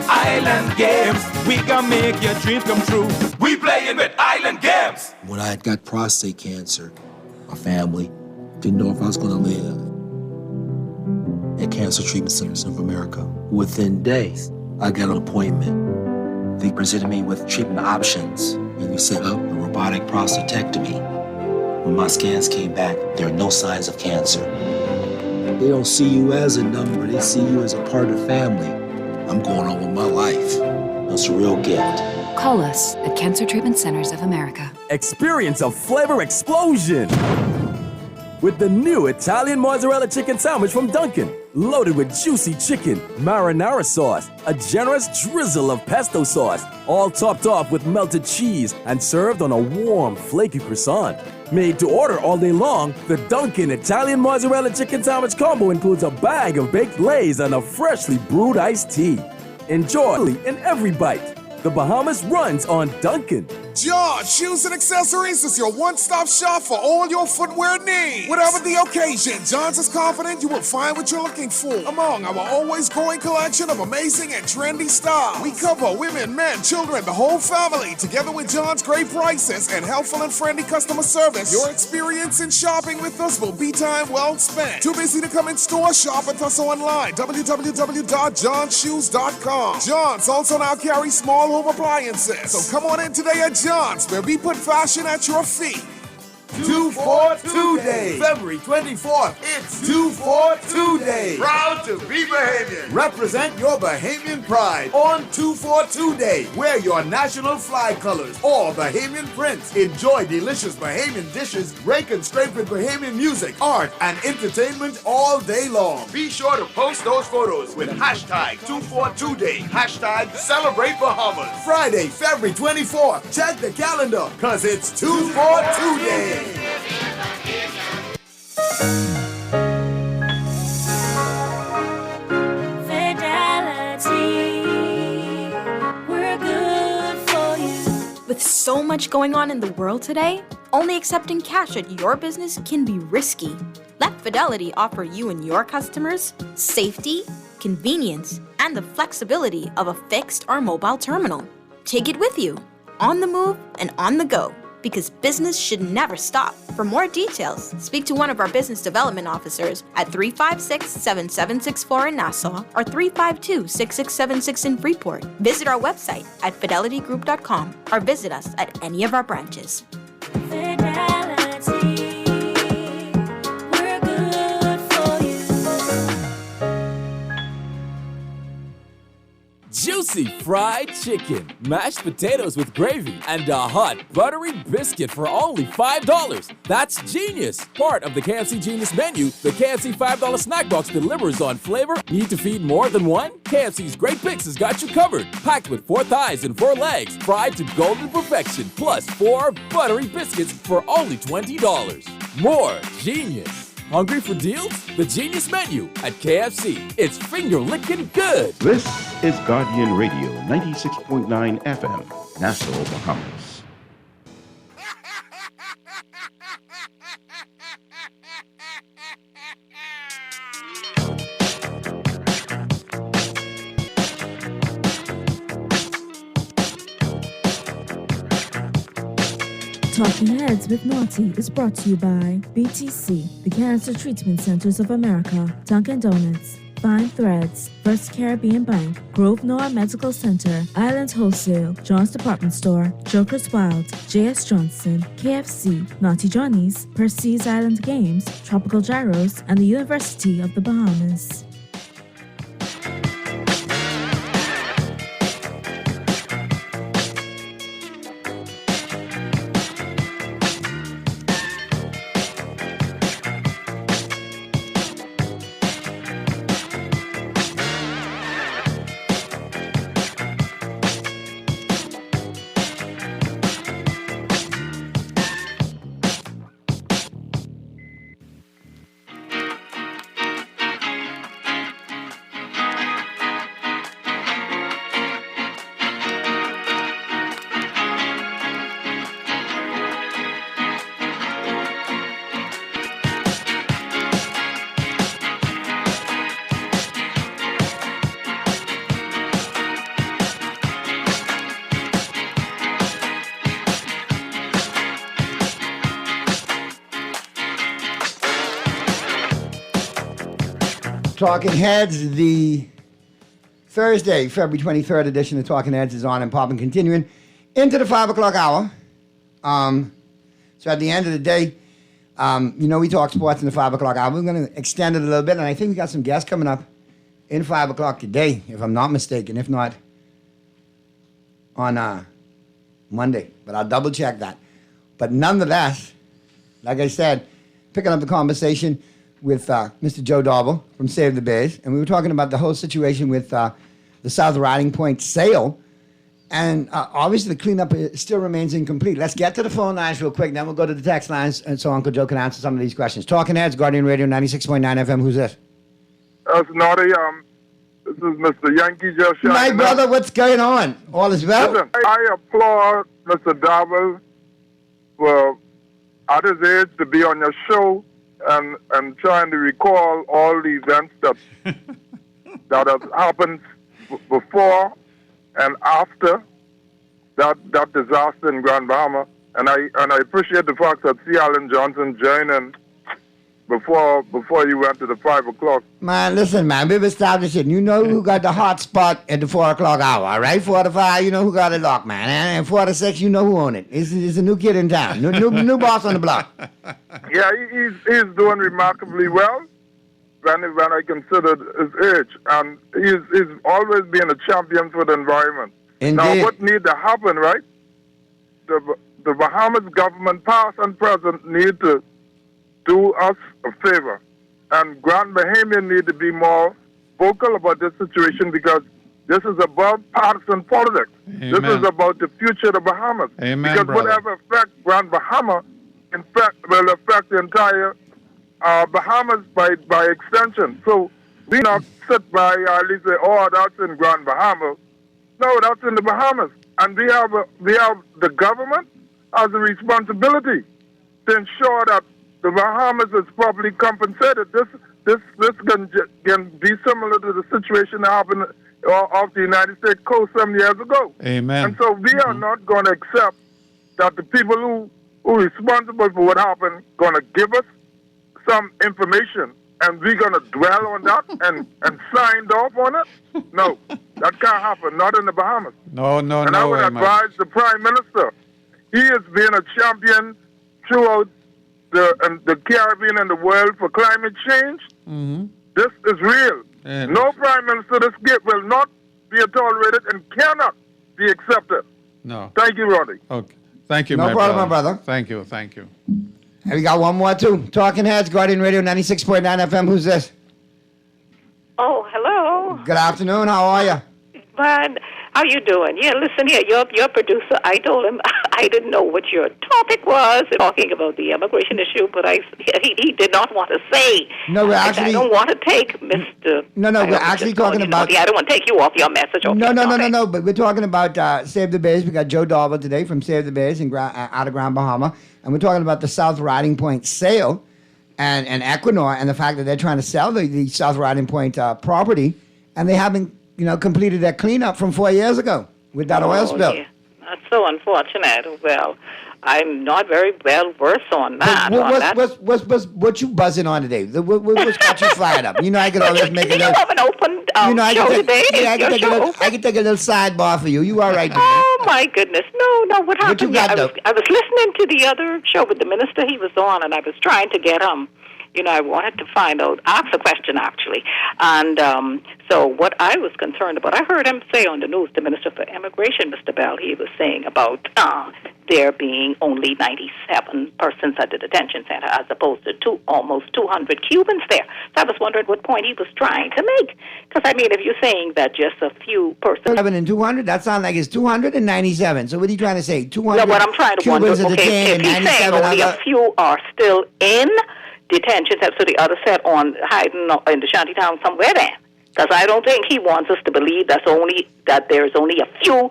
Island Games, we gonna make your dreams come true. We playing with Island Games. When I got prostate cancer, my family didn't know if I was going to live. At Cancer Treatment Centers of America, within days, I got an appointment. They presented me with treatment options, and we set up a robotic prostatectomy. When my scans came back, there are no signs of cancer. They don't see you as a number, they see you as a part of the family. I'm going on with my life. It's a real gift. Call us at Cancer Treatment Centers of America. Experience a flavor explosion with the new Italian mozzarella chicken sandwich from Dunkin'. Loaded with juicy chicken, marinara sauce, a generous drizzle of pesto sauce, all topped off with melted cheese and served on a warm, flaky croissant. Made to order all day long, the Dunkin' Italian mozzarella chicken sandwich combo includes a bag of baked lays and a freshly brewed iced tea. Enjoy in every bite. The Bahamas runs on Dunkin'. John Shoes and Accessories is your one-stop shop for all your footwear needs. Whatever the occasion, John's is confident you will find what you're looking for among our always growing collection of amazing and trendy styles. We cover women, men, children, the whole family. Together with John's great prices and helpful and friendly customer service, your experience in shopping with us will be time well spent. Too busy to come in store? Shop with us online, www.johnshoes.com. John's also now carries small home appliances. So come on in today at John's, where we put fashion at your feet. 242 Day, February 24th. It's 242 Day. Proud to be Bahamian. Represent your Bahamian pride on 242 Day. Wear your national flag colors or Bahamian prints. Enjoy delicious Bahamian dishes, rake and scrape with Bahamian music, art, and entertainment all day long. Be sure to post those photos with hashtag 242 Day. Hashtag Celebrate Bahamas. Friday, February 24th. Check the calendar, cause it's 242 Day. Fidelity, we're good for you. With so much going on in the world today, only accepting cash at your business can be risky. Let Fidelity offer you and your customers safety, convenience, and the flexibility of a fixed or mobile terminal. Take it with you, on the move and on the go, because business should never stop. For more details, speak to one of our business development officers at 356-7764 in Nassau or 352-6676 in Freeport. Visit our website at fidelitygroup.com or visit us at any of our branches. Fidelity, we're good for you. juicy fried chicken, mashed potatoes with gravy, and a hot buttery biscuit for only $5. That's genius! Part of the KFC Genius menu, the KFC $5 snack box delivers on flavor. Need to feed more than one? KFC's Great Bix has got you covered. Packed with 4 thighs and 4 legs, fried to golden perfection, plus 4 buttery biscuits for only $20. More genius! Hungry for deals? The Genius Menu at KFC. It's finger-licking good. This is Guardian Radio, 96.9 FM, Nassau, Bahamas. Talking Heads with Naughty is brought to you by BTC, the Cancer Treatment Centers of America, Dunkin' Donuts, Fine Threads, First Caribbean Bank, Grove Noah Medical Center, Island Wholesale, John's Department Store, Joker's Wild, J.S. Johnson, KFC, Naughty Johnny's, Percy's Island Games, Tropical Gyros, and the University of the Bahamas. Talking Heads, the Thursday, February 23rd edition of Talking Heads is on and popping, continuing into the 5 o'clock hour. So at the end of the day, we talk sports in the 5 o'clock hour. We're going to extend it a little bit, and I think we got some guests coming up in 5 o'clock today, if I'm not mistaken. If not, on Monday. But I'll double check that. But nonetheless, like I said, picking up the conversation with Mr. Joe Dauble from Save the Bays, and we were talking about the whole situation with the South Riding Point sale, and obviously the cleanup still remains incomplete. Let's get to the phone lines real quick, then we'll go to the text lines, and so Uncle Joe can answer some of these questions. Talking Heads, Guardian Radio, 96.9 FM. Who's this? That's Naughty. This is Mr. Yankee Joe. My brother, what's going on? All is well? Listen, I applaud Mr. Dauble for, at his age, to be on your show and trying to recall all the events that have happened before and after that disaster in Grand Bahama. And I appreciate the fact that C. Allen Johnson joined in before you went to the 5 o'clock. Man, listen, man, we've established it. You know who got the hot spot at the 4 o'clock hour, all right? 4 to 5, you know who got it locked, man. And 4 to 6, you know who own it. It's a new kid in town, new boss on the block. Yeah, he's doing remarkably well when I considered his age. And he's always been a champion for the environment. Indeed. Now, what needs to happen, right? The Bahamas government, past and present, need to do us a favor. And Grand Bahamian need to be more vocal about this situation because this is above partisan politics. Amen. This is about the future of the Bahamas. Amen, because brother. whatever affects Grand Bahama, in fact, will affect the entire Bahamas by extension. So we not sit by at least say, oh, that's in Grand Bahama. No, that's in the Bahamas. And we have the government has a responsibility to ensure that the Bahamas is properly compensated. This can be similar to the situation that happened off the United States coast some years ago. Amen. And so we are not going to accept that the people who are responsible for what happened going to give us some information and we're going to dwell on that and sign off on it. No, that can't happen. Not in the Bahamas. No, And I would advise the Prime Minister. He has been a champion throughout the Caribbean and the world for climate change. Mm-hmm. This is real. No Prime Minister will not be tolerated and cannot be accepted. No. Thank you, Ronnie. Okay. Thank you, No my problem, brother. my brother. Thank you. Thank you. And we got one more, too. Talking Heads, Guardian Radio 96.9 FM. Who's this? Oh, hello. Good afternoon. How are you? Fine. How you doing? Yeah, listen here. Your producer, I told him I didn't know what your topic was, talking about the immigration issue, but he did not want to say. No, we're I actually... don't want to take Mr. No, we're actually talking about... I don't want to take you off your message. No, but we're talking about Save the Bays. We got Joe Dauber today from Save the Bays out of Grand Bahama, and we're talking about the South Riding Point sale and Equinor and the fact that they're trying to sell the South Riding Point property, and they haven't completed their cleanup from 4 years ago with that oil spill. Yeah. That's so unfortunate. Well, I'm not very well versed on that. What you buzzing on today? What's got you fired up? You know I could always make it. You have an open show today. I can take a little sidebar for you. You all right? Oh my goodness! No. What happened? What you got, I was listening to the other show with the minister he was on, and I was trying to get I wanted to ask a question actually. And so what I was concerned about, I heard him say on the news, the Minister for Immigration, Mr. Bell, he was saying about there being only 97 persons at the detention center as opposed to almost 200 Cubans there. So I was wondering what point he was trying to make. Because, I mean, if you're saying that just a few persons... 7 and 200, that sounds like it's 297. So what are you trying to say? 200 No, what I'm trying to wonder, Cubans okay, if he's saying only a few are still in detention, so the other set on hiding in the shantytown somewhere then. Because I don't think he wants us to believe that there's only a few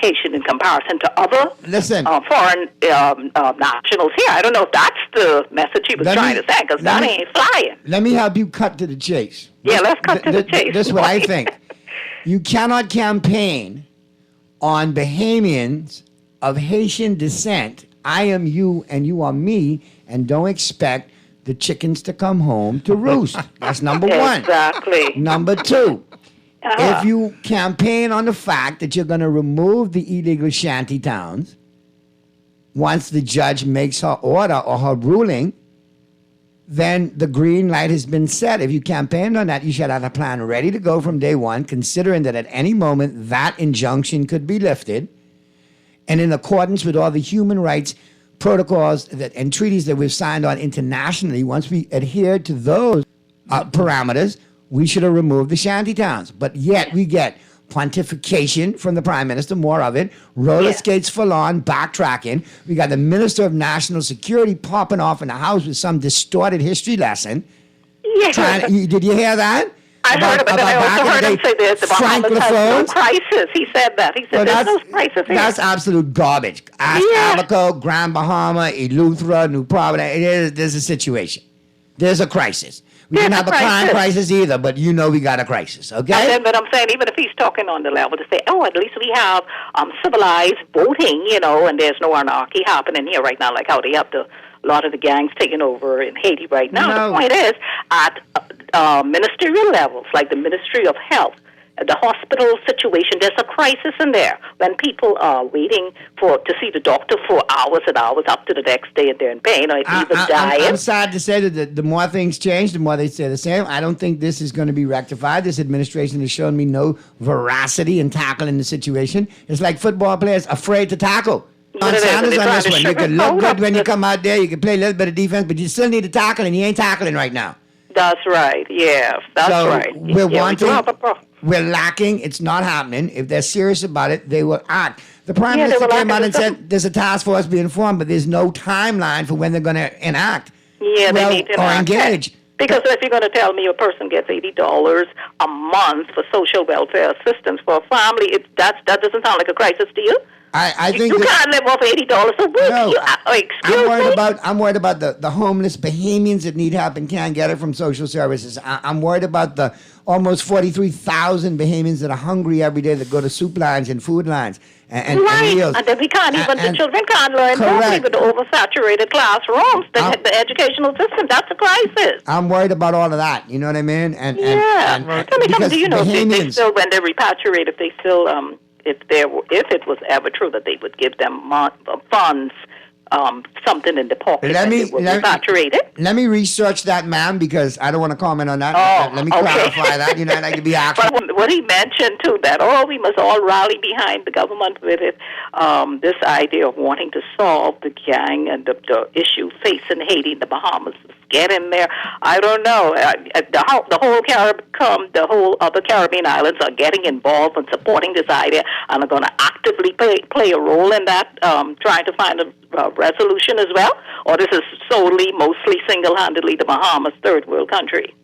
Haitian in comparison to other foreign nationals here. I don't know if that's the message he was trying to say, because that ain't flying. Let me help you cut to the chase. Yeah, let's cut to the chase. This is what I think. You cannot campaign on Bahamians of Haitian descent. I am you and you are me, and don't expect the chickens to come home to roost. That's number one. Exactly. Number two, if you campaign on the fact that you're going to remove the illegal shanty towns once the judge makes her order or her ruling, then the green light has been set. If you campaigned on that, you should have a plan ready to go from day one, considering that at any moment that injunction could be lifted, and in accordance with all the human rights protocols and treaties that we've signed on internationally. Once we adhere to those parameters, we should have removed the shanty towns. But yet we get pontification from the Prime Minister, more of it, roller skates full on, backtracking. We got the Minister of National Security popping off in the House with some distorted history lesson. Yeah. Did you hear that? I heard it, but then I also heard him say this, the Bahamas has no crisis. He said that. He said there's no crisis here. That's absolute garbage. Ask Abaco, Grand Bahama, Eleuthera, New Providence. There's a situation. There's a crisis. We didn't have a crime crisis either, but you know we got a crisis, okay? But I'm saying, even if he's talking on the level to say, at least we have civilized voting, and there's no anarchy happening here right now, like how they have a lot of the gangs taking over in Haiti right now. The point is, at ministerial levels, like the Ministry of Health, the hospital situation, there's a crisis in there when people are waiting to see the doctor for hours and hours up to the next day and they're in pain or even dying. I'm sad to say that the more things change, the more they stay the same. I don't think this is going to be rectified. This administration has shown me no veracity in tackling the situation. It's like football players afraid to tackle. On Sanders on this one. You can look good when you come out there. You can play a little bit of defense, but you still need to tackle, and you ain't tackling right now. That's right. Yes, that's right. We're lacking. It's not happening. If they're serious about it, they will act. The Prime Minister came out and said there's a task force being formed, but there's no timeline for when they're going to enact. Yeah, they need to engage. Because if you're going to tell me a person gets $80 a month for social welfare assistance for a family, that doesn't sound like a crisis to you? I think you can't live off $80 a week. No, I'm worried about the homeless Bahamians that need help and can't get it from social services. I'm worried about the almost 43,000 Bahamians that are hungry every day that go to soup lines and food lines and meals. And then we can't the children can't learn properly with the oversaturated classrooms. The educational system, that's a crisis. I'm worried about all of that. You know what I mean? Tell me something. Do you know if they still, when they repatriate, if they still if it was ever true that they would give them funds something in the pocket. Let me and it will be saturated. Let me research that, ma'am, because I don't want to comment on that. Let me okay. clarify that. You know, I like to be actual. But what he mentioned too, that we must all rally behind the government with it. This idea of wanting to solve the gang and the issue facing Haiti and the Bahamas. Get in there. I don't know. The whole other Caribbean islands are getting involved and supporting this idea and are going to actively play a role in that, trying to find a resolution as well. Or this is mostly single-handedly the Bahamas, third world country.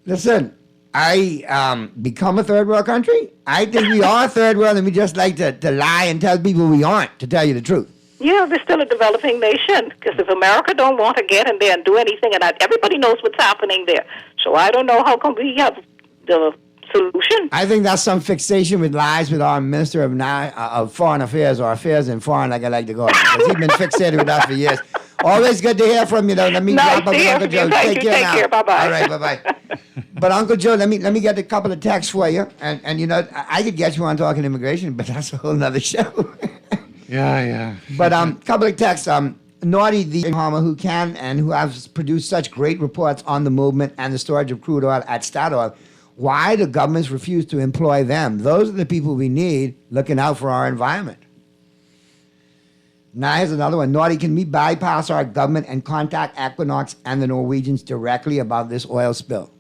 Listen, I become a third world country. I think we are a third world, and we just like to lie and tell people we aren't. To tell you the truth. Yeah, we're still a developing nation, because if America don't want to get in there and do anything, and everybody knows what's happening there, so I don't know how come we have the solution. I think that's some fixation with lies with our Minister of Foreign Affairs, or Affairs in Foreign, like I like to call it, because he's been fixated with that for years. Always good to hear from you, though. Let me wrap up with Uncle Joe. Take care. Bye-bye. All right, bye-bye. But Uncle Joe, let me get a couple of texts for you, and you know, I could get you on talking immigration, but that's a whole nother show. Yeah. But couple of texts. Naughty the Bahama who can and who has produced such great reports on the movement and the storage of crude oil at Statoil. Why do governments refuse to employ them? Those are the people we need looking out for our environment. Now here's another one. Naughty, can we bypass our government and contact Equinox and the Norwegians directly about this oil spill?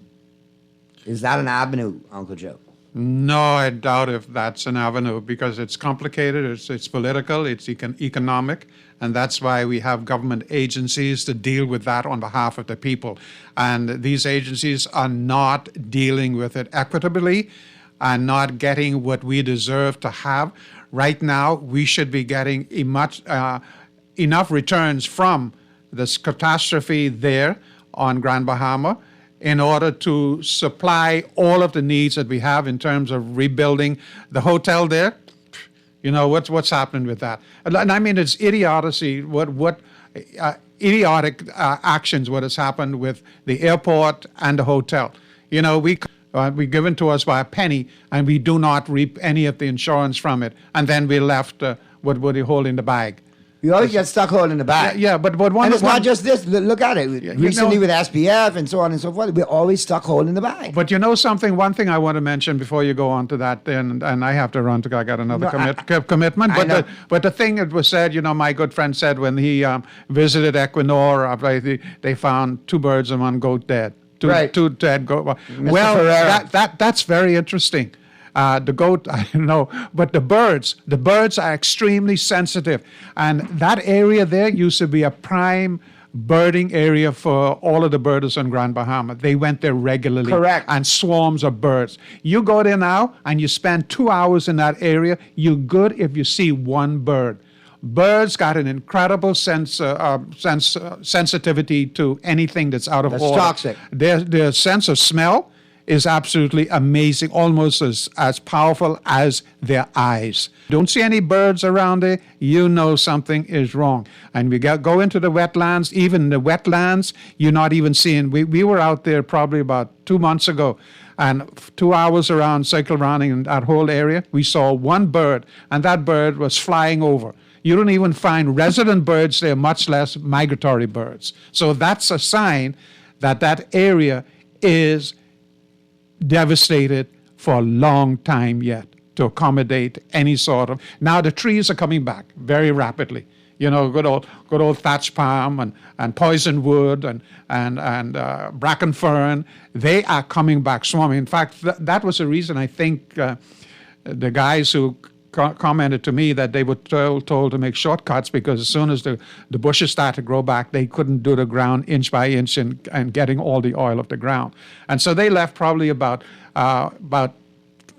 Is that an avenue, Uncle Joe? No, I doubt if that's an avenue, because it's complicated, it's political, it's economic, and that's why we have government agencies to deal with that on behalf of the people. And these agencies are not dealing with it equitably and not getting what we deserve to have. Right now, we should be getting enough returns from this catastrophe there on Grand Bahama in order to supply all of the needs that we have in terms of rebuilding the hotel there. You know, what's happening with that? And I mean, it's idiocy, idiotic actions, what has happened with the airport and the hotel. You know, we given to us by a penny, and we do not reap any of the insurance from it, and then we're left with what you hold in the bag. You always get stuck holding the bag. Yeah, but one. And it's not just this. Look at it. Recently with SPF and so on and so forth, we're always stuck holding the bag. But you know something? One thing I want to mention before you go on to that, and I have to run to I got another commitment. But the thing that was said, you know, my good friend said when he visited Equinor, they found 2 birds and 1 goat dead. Two dead goat. Well, that's very interesting. The goat, I don't know, but the birds are extremely sensitive. And that area there used to be a prime birding area for all of the birders on Grand Bahama. They went there regularly. Correct. And swarms of birds. You go there now and you spend 2 hours in that area, you're good if you see 1 bird. Birds got an incredible sensitivity to anything that's out of order. That's toxic. Their sense of smell is absolutely amazing, almost as powerful as their eyes. Don't see any birds around there, you know something is wrong. And we go into the wetlands, even the wetlands, you're not even seeing. We were out there probably about 2 months ago, and 2 hours around, cycle rounding in that whole area, we saw 1 bird, and that bird was flying over. You don't even find resident birds there, much less migratory birds. So that's a sign that that area is devastated for a long time yet to accommodate any sort of. Now the trees are coming back very rapidly. You know, good old thatch palm and poison wood and bracken fern. They are coming back swarming. In fact, that was the reason I think the guys who commented to me that they were told to make shortcuts, because as soon as the bushes started to grow back, they couldn't do the ground inch by inch and getting all the oil off the ground. And so they left probably about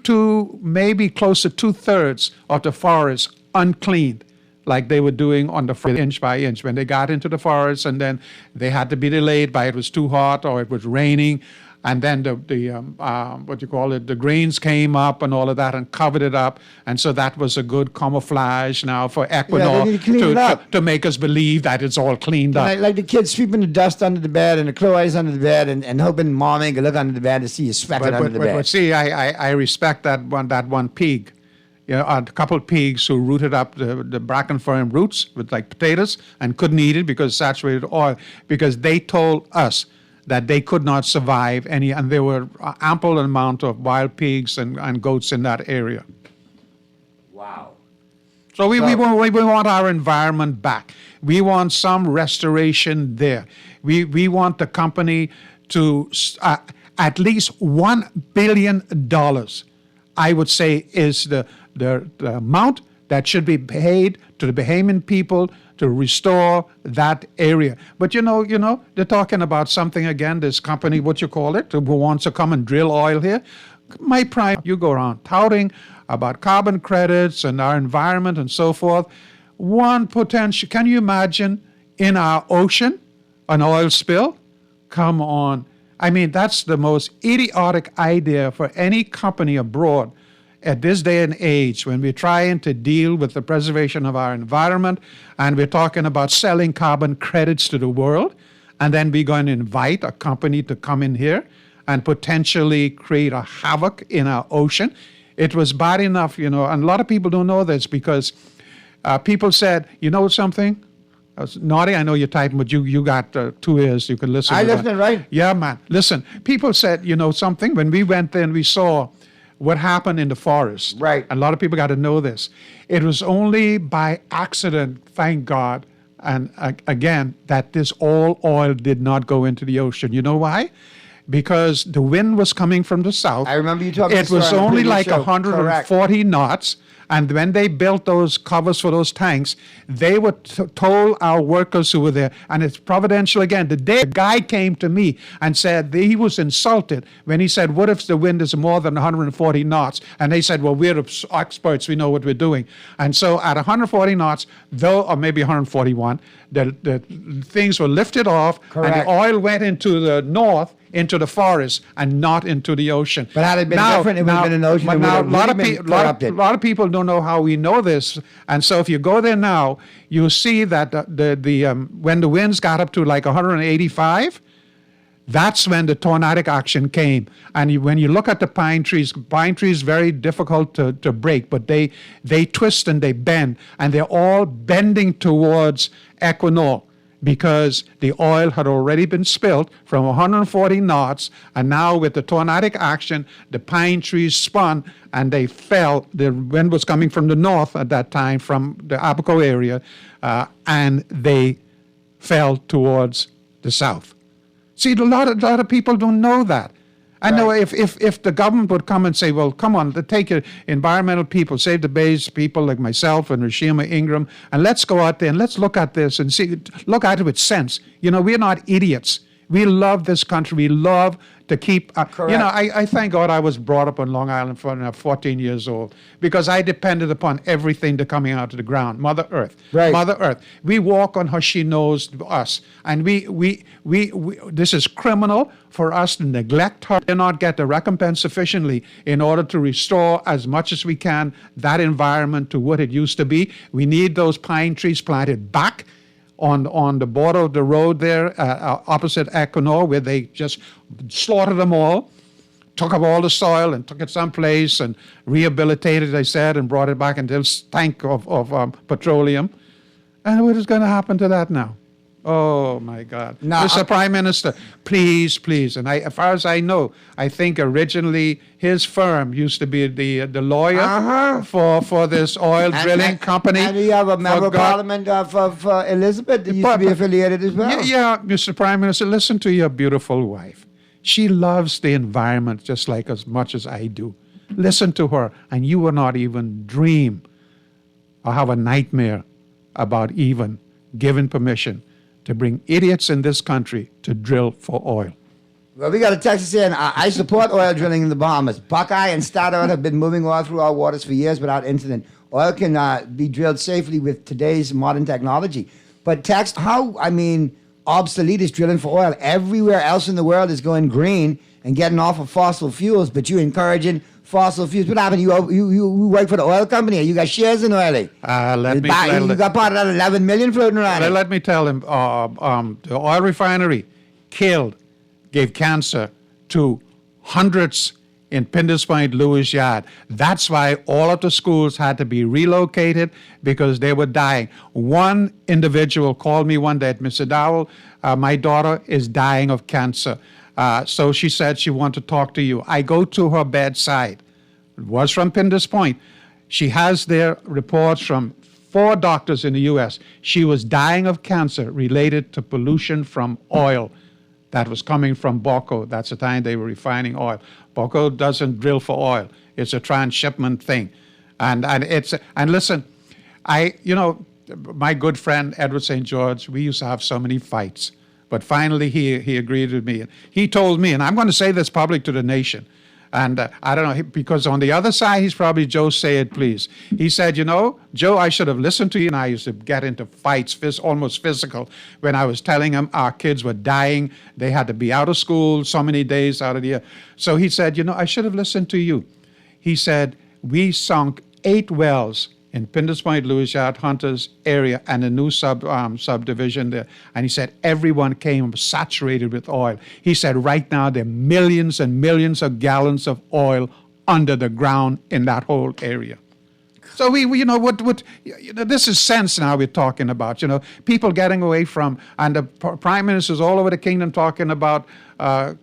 2, maybe close to 2/3 of the forest uncleaned, like they were doing on the inch by inch. When they got into the forest, and then they had to be delayed by it was too hot or it was raining. And then the grains came up and all of that and covered it up. And so that was a good camouflage now for Equinor to make us believe that it's all cleaned up. Like the kids sweeping the dust under the bed and the clothes under the bed and hoping mom ain't gonna look under the bed to see you specking under the bed. But see, I respect that one pig. a couple of pigs who rooted up the bracken fern roots with like potatoes and couldn't eat it because saturated oil, because they told us that they could not survive and there were ample amount of wild pigs and goats in that area. Wow. So we want our environment back. We want some restoration there. We want the company to at least $1 billion, I would say, is the amount that should be paid to the Bahamian people to restore that area. But they're talking about something again, this company, what you call it, who wants to come and drill oil here. My prime, you go around touting about carbon credits and our environment and so forth. One potential, can you imagine in our ocean an oil spill? Come on. I mean, that's the most idiotic idea for any company abroad at this day and age when we're trying to deal with the preservation of our environment and we're talking about selling carbon credits to the world, and then we're going to invite a company to come in here and potentially create a havoc in our ocean. It was bad enough, and a lot of people don't know this because people said, you know something? Naughty, I know you're typing, but you got 2 ears, you can listen. I listening, right? Yeah, man. Listen, people said, something, when we went there and we saw what happened in the forest. Right. A lot of people got to know this. It was only by accident, thank God, and again, that this all oil did not go into the ocean. You know why? Because the wind was coming from the south. I remember you talking about it was only like 140 Correct. knots. And when they built those covers for those tanks, they were told our workers who were there, and it's providential again. The day a guy came to me and said that he was insulted when he said, what if the wind is more than 140 knots? And they said, well, we're experts, we know what we're doing. And so at 140 knots, or maybe 141, the things were lifted off, Correct. and the oil went into the north, into the forest, and not into the ocean. But had it been different, it would have been an ocean. But now, a lot of people don't know how we know this, and so if you go there now, you'll see that when the winds got up to like 185, that's when the tornadic action came. And when you look at the pine trees very difficult to break, but they twist and they bend, and they're all bending towards Equinor, because the oil had already been spilled from 140 knots, and now with the tornadic action, the pine trees spun and they fell. The wind was coming from the north at that time, from the Abaco area, and they fell towards the south. See, a lot of people don't know that. I know if the government would come and say, well, come on, take your environmental people, Save the Bays people like myself and Rashima Ingram, and let's go out there and let's look at this and look at it with sense. We're not idiots. We love this country. We love to keep, I thank God I was brought up on Long Island for 14 years old, because I depended upon everything that coming out of the ground. Mother Earth. Right. Mother Earth. We walk on her, she knows us. And we this is criminal for us to neglect her and not get the recompense sufficiently in order to restore as much as we can that environment to what it used to be. We need those pine trees planted back on the border of the road there, opposite Equinor, where they just slaughtered them all, took up all the soil and took it someplace and rehabilitated, they said, and brought it back into this tank of petroleum. And what is going to happen to that now? Oh, my God. Mr. Prime Minister, please. And as far as I know, I think originally his firm used to be the lawyer for this oil drilling company. And you have a member of parliament of Elizabeth that used to be affiliated as well. Yeah, Mr. Prime Minister, listen to your beautiful wife. She loves the environment just like as much as I do. Listen to her, and you will not even dream or have a nightmare about even giving permission to bring idiots in this country to drill for oil. Well, we got a text saying, I support oil drilling in the Bahamas. Buckeye and Statoil have been moving oil through our waters for years without incident. Oil can be drilled safely with today's modern technology. But text, obsolete is drilling for oil? Everywhere else in the world is going green and getting off of fossil fuels, but you encouraging fossil fuels. What happened? You work for the oil company? You got shares in oil? You got part of that 11 million floating around. Let me tell him, the oil refinery gave cancer to hundreds in Pinders Point, Lewis Yard. That's why all of the schools had to be relocated because they were dying. One individual called me one day, Mr. Dowell, my daughter is dying of cancer. So she said she wanted to talk to you. I go to her bedside. It was from Pinders Point. She has their reports from 4 doctors in the U.S. She was dying of cancer related to pollution from oil that was coming from Boco. That's the time they were refining oil. Boco doesn't drill for oil. It's a transshipment thing. And listen, my good friend Edward St. George, we used to have so many fights. But finally he agreed with me. He told me, and I'm going to say this public to the nation, and I don't know, because on the other side, he's probably, Joe, say it, please. He said, Joe, I should have listened to you. And I used to get into fights, almost physical, when I was telling him our kids were dying. They had to be out of school so many days out of the year. So he said, I should have listened to you. He said, we sunk 8 wells in Pinders Point, Lewis Yard, Hunters area, and a new subdivision there. And he said, everyone came saturated with oil. He said, right now, there are millions and millions of gallons of oil under the ground in that whole area. So this is sense now we're talking about, people getting away from, and the prime ministers all over the kingdom talking about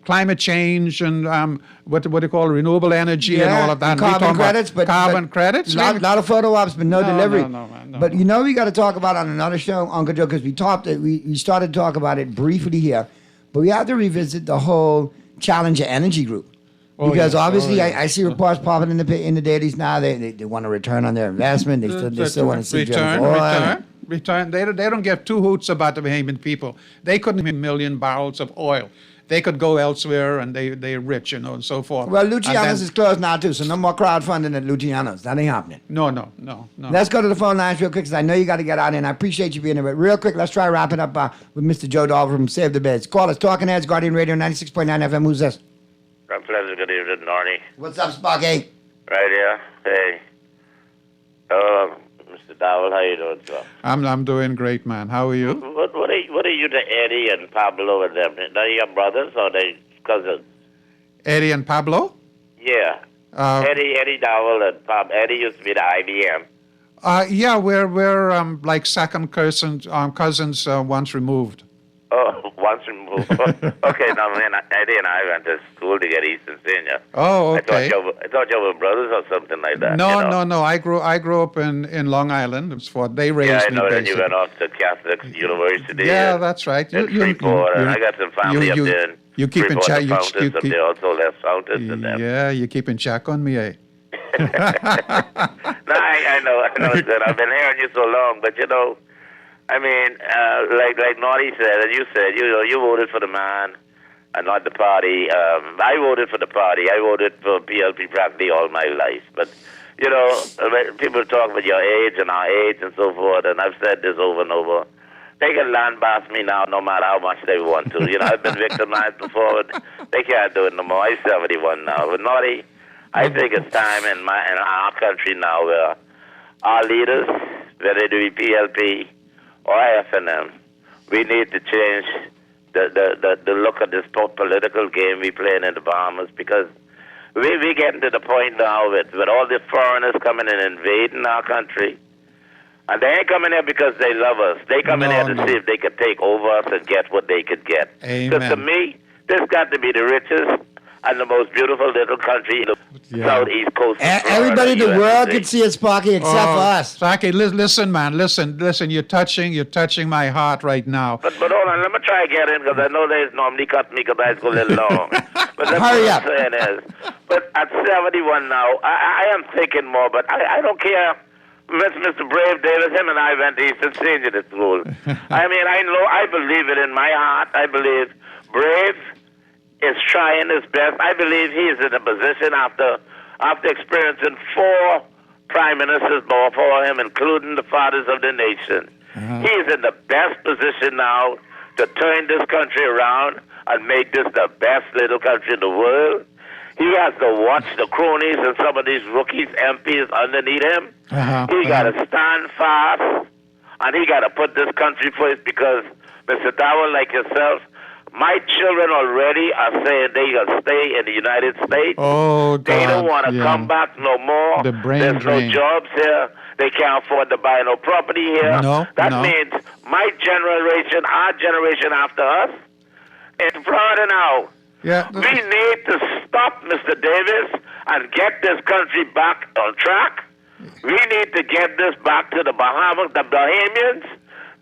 climate change and what they call renewable energy and all of that. Carbon credits, credits. A lot of photo ops, but no delivery. No, man, no. But we got to talk about on another show, Uncle Joe, because we started to talk about it briefly here, but we have to revisit the whole Challenger Energy Group. Because obviously, I see reports popping in the dailies now. They want to return on their investment. They still want to see return. They don't give 2 hoots about the Bahamian people. They couldn't have 1 million barrels of oil. They could go elsewhere, and they're rich, and so forth. Well, Luciano's is closed now too, so no more crowdfunding at Luciano's. That ain't happening. No. Let's go to the phone lines real quick, because I know you got to get out, and I appreciate you being here. But real quick, let's try wrapping up with Mr. Joe Dahl from Save the Beds. Call us, Talking Heads, Guardian Radio 96.9 FM. Who's this? I'm Pleasant. Good evening, Arnie. What's up, Sparky? Right here. Hey. Mr. Dowell, how you doing, sir? I'm doing great, man. How are you? What are you to Eddie and Pablo and them? Are they your brothers or they cousins? Eddie and Pablo? Yeah. Eddie Dowell and Eddie used to be the IBM. Yeah, we're like second cousins once removed. Oh, once removed. Okay, now, man, Eddie and I went to school together, Eastern Senior. Oh, okay. I thought you were brothers or something like that. No. I grew up in Long Island. It's what they raised me. Yeah, I know that basically. you went off to Catholic University. Yeah, that's right. In Freeport, and I got some family up there. You keep in check. They also left fountains in them. Yeah, you keep in check on me, eh? No, I know, sir. I've been hearing you so long, but I mean, like Naughty said, and you said, you voted for the man and not the party. I voted for the party. I voted for PLP practically all my life. But, people talk about your age and our age and so forth, and I've said this over and over. They can landbass me now no matter how much they want to. I've been victimized before, but they can't do it no more. I'm 71 now. But Naughty, I think it's time in our country now where our leaders, whether they be PLP or FNM, we need to change the look of this political game we playing in the Bahamas, because we getting to the point now with all the foreigners coming and invading our country. And they ain't coming here because they love us. They come in here to see if they could take over us and get what they could get. Because to me, this got to be the richest and the most beautiful little country in the southeast coast. Everybody in the world can see it, Sparky, except for us. Sparky, listen, man, listen. You're touching my heart right now. But hold on, let me try again, because I know they normally cut me because I go a little long. But that's Hurry what up. I'm saying is, but at 71 now, I am thinking more, but I don't care. Mr. Brave Davis, him and I went to Eastern Senior School. I mean, I believe it in my heart. I believe Brave is trying his best. I believe he is in a position after experiencing 4 prime ministers before him, including the fathers of the nation. He is in the best position now to turn this country around and make this the best little country in the world. He has to watch the cronies and some of these rookies, MPs underneath him. He got to stand fast, and he got to put this country first, because Mr. Dowell, like yourself, My children already are saying they gonna stay in the United States. Oh, God. They don't want to come back no more. The brain There's drain. no jobs here. They can't afford to buy no property here. No, that no. means my generation, our generation after us, in Florida now, Yeah. we need to stop, Mr. Davis, and get this country back on track. We need to get this back to the Bahamas, the Bahamians.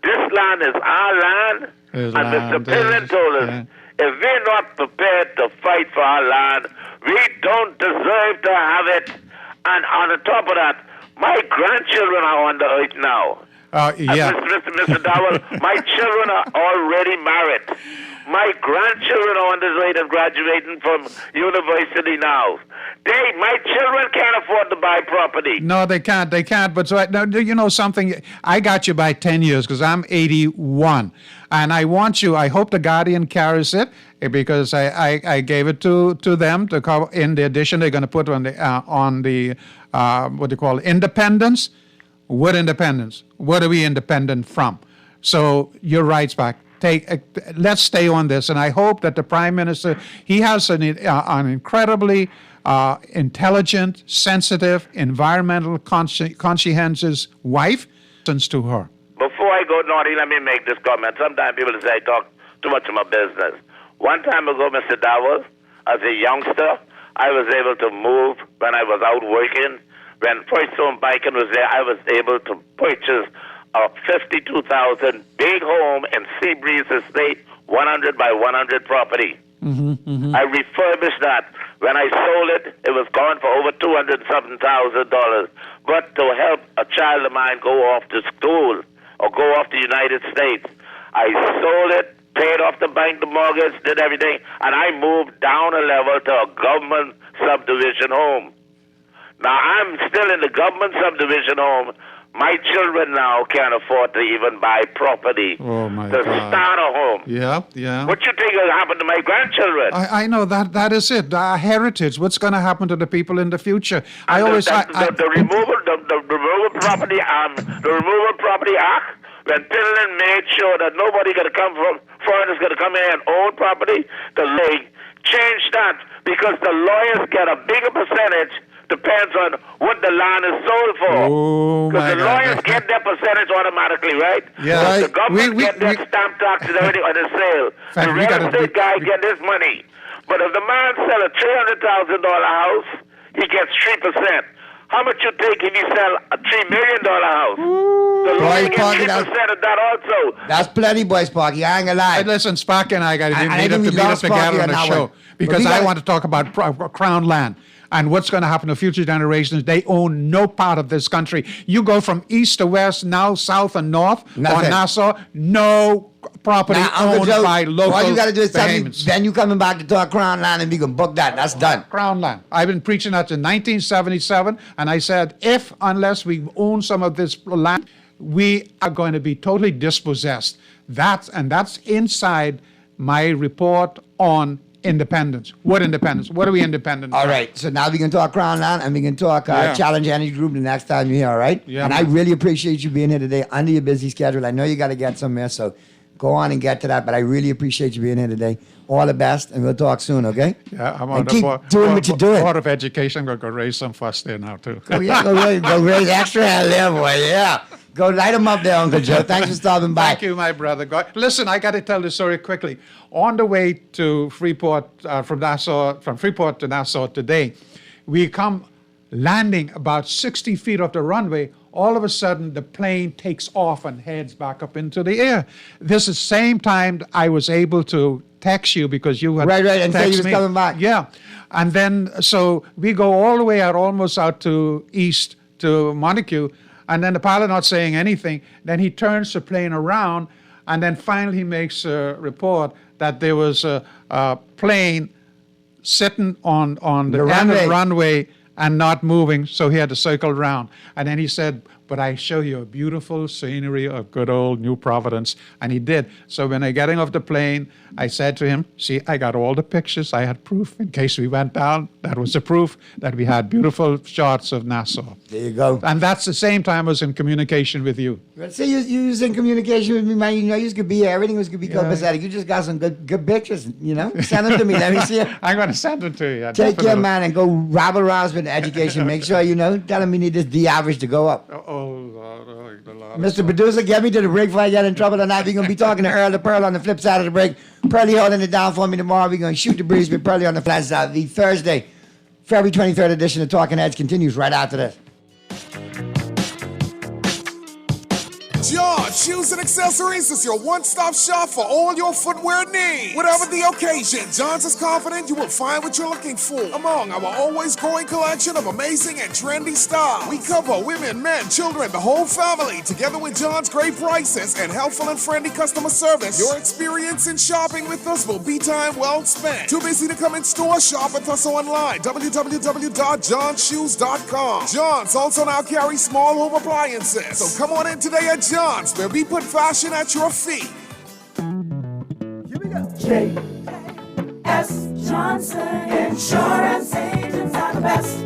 This land is our land. His And land Mr. Pillen is- told us, yeah. if we're not prepared to fight for our land, we don't deserve to have it. And on the top of that, my grandchildren are on the earth now. Yeah. Mr. Dowell, my children are already married. My grandchildren are on the way and graduating from university now. My children can't afford to buy property. No, they can't. They can't. But so now, you know something? I got you by 10 years because I'm 81. And I want you, I hope the Guardian carries it because I gave it to them to cover. In the edition, they're going to put on the what do you call it, independence. What independence? What are we independent from? So your rights back. Let's stay on this. And I hope that the Prime Minister, he has an incredibly intelligent, sensitive, environmental conscientious wife. Listens to her. Before I go, Naughty, let me make this comment. Sometimes people say I talk too much of my business. One time ago, Mr. Dowell, as a youngster, I was able to move when I was out working. When First Home Banking was there, I was able to purchase a $52,000 big home in Seabreeze Estate, 100 by 100 property. I refurbished that. When I sold it, it was gone for over $207,000. But to help a child of mine go off to school or go off to the United States, I sold it, paid off the bank, the mortgage, did everything, and I moved down a level to a government subdivision home. Now, I'm still in the government subdivision home. My children now can't afford to even buy property to start a home. Yeah, yeah. What you think will happen to my grandchildren? I know that is it. Our heritage. What's going to happen to the people in the future? The removal property act. When Finland made sure that nobody going to come from foreigners going to come in and own property, the league changed that because the lawyers get a bigger percentage. Depends on what the land is sold for. Because the lawyers get their percentage automatically, right? Yeah. The government get their stamp tax and everything on the sale. The real estate guy get his money. But if the man sell a $300,000 house, he gets 3%. How much you take if you sell a $3 million house? The lawyer gets 3% of that also. That's plenty, boy, Sparky. I ain't gonna lie. Hey, listen, Sparky and I got to I meet think we up lost together Sparky on on the that show one. because But we I gotta- want to talk about Crown land. And what's going to happen to future generations? They own no part of this country. You go from east to west, now south and north, or Nothing. Nassau, no property Now, Uncle owned Joe, by local all you got to do is tell me, Bahamians. then you coming back to talk Crown Land and we can book that. That's done. Crown land. I've been preaching that in 1977, and I said, unless we own some of this land, we are going to be totally dispossessed. That's inside my report on independence. What independence? What are we independent All from? right, so now we can talk Crown Land and we can talk Yeah. Challenge Energy Group the next time you're here, all right? Yeah, and man. I really appreciate you being here today under your busy schedule. I know you got to get somewhere, so go on and get to that, but I really appreciate you being here today. All the best, and we'll talk soon, okay? Yeah, I'm And on the keep doing what you're doing. Board of Education. I'm going to go raise some fuss there now, too. Oh, yeah, go raise extra hell there, boy, yeah. Go light them up there, Uncle Joe. Thanks for stopping by. Thank you, my brother. Listen, I got to tell the story quickly. On the way to Freeport, from Freeport to Nassau today, we come landing about 60 feet off the runway. All of a sudden, the plane takes off and heads back up into the air. This is the same time I was able to text you because you had Right, and say you texted was me. coming back. Yeah. And then, so we go all the way out, almost out to east to Montague, and then the pilot not saying anything. Then he turns the plane around, and then finally he makes a report that there was a plane sitting on the end of the runway and not moving, so he had to circle around. And then he said, but I show you a beautiful scenery of good old New Providence. And he did. So when I getting off the plane, I said to him, see, I got all the pictures. I had proof in case we went down. That was the proof that we had beautiful shots of Nassau. There you go. And that's the same time I was in communication with you. Let's say you was in communication with me, man. You know, you could be here. Everything was going to be copacetic. You just got some good pictures, you know? Send them to me. Let me see it. I'm going to send them to you. Take definitely. your man and go rabble rouse with education. Make sure, you know, tell him we need this average to go up. Mr. Producer, get me to the break before I get in trouble tonight. We're going to be talking to Earl the Pearl on the flip side of the break. Pearlie holding it down for me tomorrow. We're going to shoot the breeze with Pearlie on the flat side. The Thursday, February 23rd edition of Talking Heads continues right after this. John Shoes and Accessories is your one-stop shop for all your footwear needs. Whatever the occasion, John's is confident you will find what you're looking for among our always growing collection of amazing and trendy styles. We cover women, men, children, the whole family. Together with John's great prices and helpful and friendly customer service, your experience in shopping with us will be time well spent. Too busy to come in store? Shop with us online. www.johnshoes.com. John's also now carries small home appliances. So come on in today at John's, where we put fashion at your feet. J.S. Johnson Insurance Agents are the best.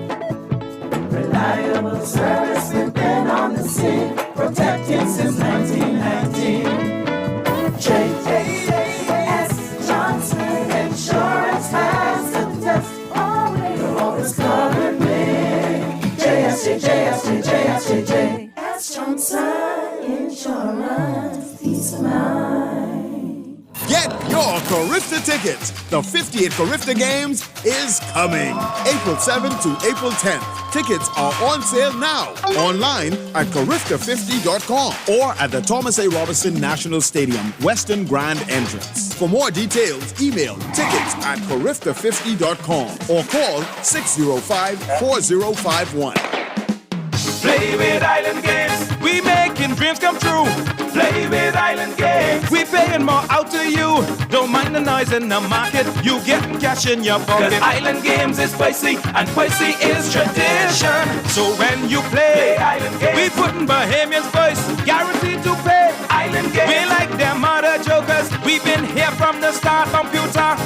Reliable service, we've been on the scene, protecting since 1919. J.S. Johnson Insurance has the test. You'll always cover me. J.S. Johnson Insurance, peace of mind. Get your Carifta tickets. The 58th Carifta Games is coming. April 7th to April 10th. Tickets are on sale now. Online at Carifta50.com or at the Thomas A. Robinson National Stadium, Western Grand Entrance. For more details, email tickets@Carifta50.com or call 605-4051. Play with Island Games, we making dreams come true. Play with Island Games, we paying more out to you. Don't mind the noise in the market, you get cash in your pocket. 'Cause Island Games is spicy, and spicy is tradition. So when you play Island Games, we putting Bahamians first, guaranteed to pay. Island Games, we like them other jokers, we've been here from the start. Computer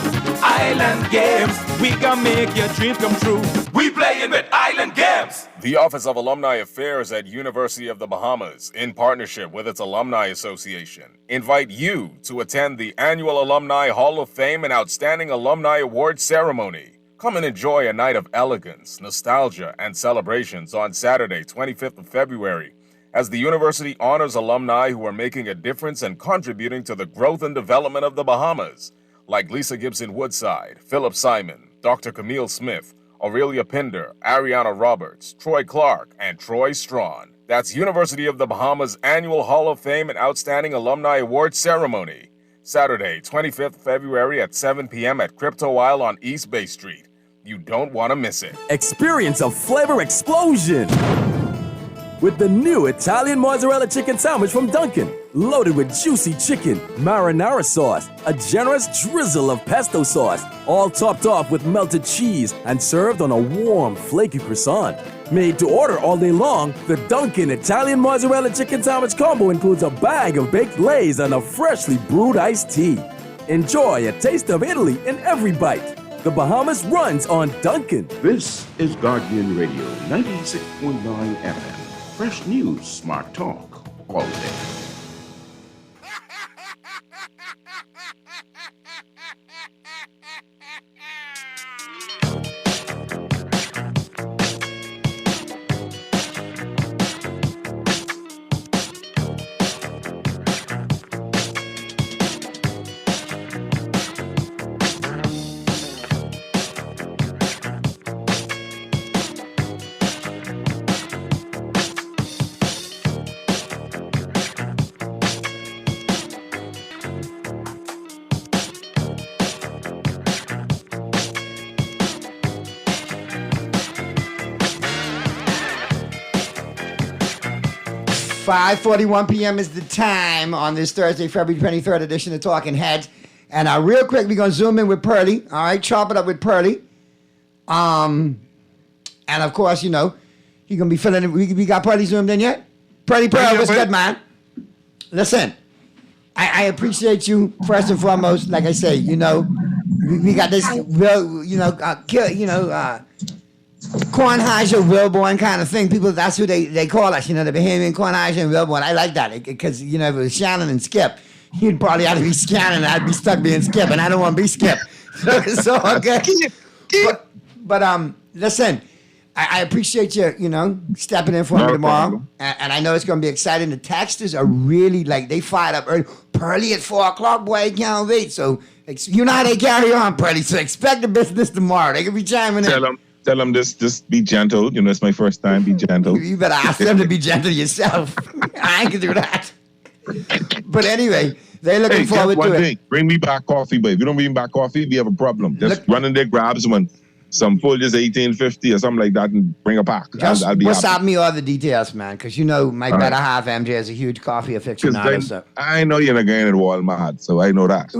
Island Games, we gonna make your dreams come true. We playing with Island Games. The Office of Alumni Affairs at University of the Bahamas, in partnership with its Alumni Association, invite you to attend the annual Alumni Hall of Fame and Outstanding Alumni Award Ceremony. Come and enjoy a night of elegance, nostalgia, and celebrations on Saturday, 25th of February, as the university honors alumni who are making a difference and contributing to the growth and development of the Bahamas, like Lisa Gibson Woodside, Philip Simon, Dr. Camille Smith, Aurelia Pinder, Ariana Roberts, Troy Clark, and Troy Strawn. That's University of the Bahamas Annual Hall of Fame and Outstanding Alumni Award Ceremony. Saturday, 25th February at 7 p.m. at Crypto Isle on East Bay Street. You don't want to miss it. Experience a flavor explosion with the new Italian mozzarella chicken sandwich from Dunkin'. Loaded with juicy chicken, marinara sauce, a generous drizzle of pesto sauce, all topped off with melted cheese and served on a warm, flaky croissant. Made to order all day long, the Dunkin' Italian mozzarella chicken sandwich combo includes a bag of baked lays and a freshly brewed iced tea. Enjoy a taste of Italy in every bite. The Bahamas runs on Dunkin'. This is Guardian Radio 96.9 FM. Fresh news, smart talk, all day. .41 p.m. is the time on this Thursday, February 23rd edition of Talking Heads. And real quick, we're going to zoom in with Pearlie. All right, chop it up with Pearlie. And of course, you know, he's going to be filling it. We got Pearlie zoomed in yet? Pretty Pearl, what's good, man? Listen, I appreciate you first and foremost. Like I say, you know, we got this real, Kornheiser, Wilborn kind of thing. People, that's who they call us, you know, the Bahamian Kornheiser and Wilborn. I like that because, you know, if it was Shannon and Skip, you'd probably have to be Shannon and I'd be stuck being Skip, and I don't want to be Skip. So okay. But listen, I appreciate you, you know, stepping in for me tomorrow. And I know it's going to be exciting. The texters are really, like, they fired up early. Pearly at 4 o'clock, boy, I can't wait. So, you know how they carry on, Pearly. So expect the business tomorrow. They can be chiming in. Tell them just be gentle. You know, it's my first time. Be gentle. You better ask them to be gentle yourself. I ain't gonna do that. But anyway, they're looking forward to it. Bring me back coffee, but if you don't bring me back coffee, we have a problem. Just run in there, grab some Folgers 1850 or something like that, and bring a pack. I'll be what's happy. up me all the details, man? Because you know my better half, MJ, is a huge coffee aficionado. So. I know you're not going at Walmart, so I know that.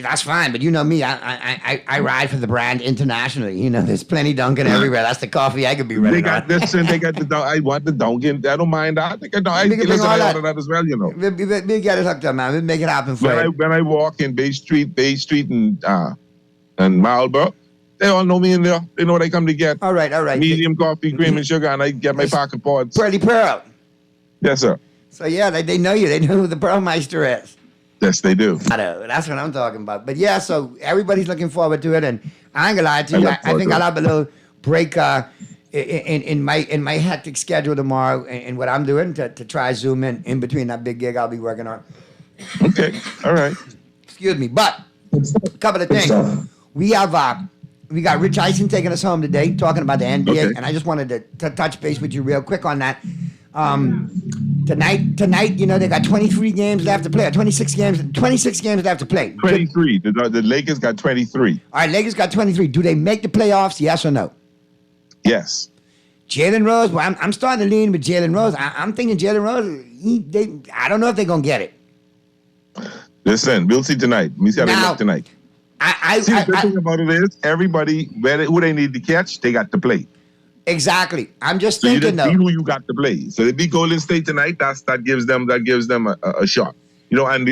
That's fine, but you know me, I ride for the brand internationally. You know, there's plenty Dunkin' everywhere. That's the coffee I could be running. They got this and they got the I want the Dunkin'. I don't mind that. I can order that as well, you know. We'll get it hooked up, man. We'll make it happen for you. When I walk in Bay Street and Marlboro, they all know me in there. They know what I come to get. All right. Medium coffee, cream and sugar, and I get my pocket pods. Pretty Pearl. Yes, sir. So, yeah, they know you. They know who the Pearlmeister is. Yes, they do. That's what I'm talking about. But, yeah, so everybody's looking forward to it. And I ain't going to lie to you. I think I'll have a little break in my hectic schedule tomorrow and what I'm doing to try Zoom in between that big gig I'll be working on. Okay. All right. Excuse me. But a couple of things. We got Rich Eisen taking us home today, talking about the NBA, and I just wanted to touch base with you real quick on that. Tonight, you know, they got 23 games left to play, 26 games left to play. 23. The Lakers got 23. All right, Lakers got 23. Do they make the playoffs, yes or no? Yes. Jalen Rose, well, I'm starting to lean with Jalen Rose. I'm thinking Jalen Rose, I don't know if they're going to get it. Listen, we'll see tonight. Let me see how they look tonight. The thing about it is, everybody, who they need to catch, they got to play. Exactly. I'm just thinking, though. You just beat who you got to play. So they beat Golden State tonight. That gives them a shot. You know, and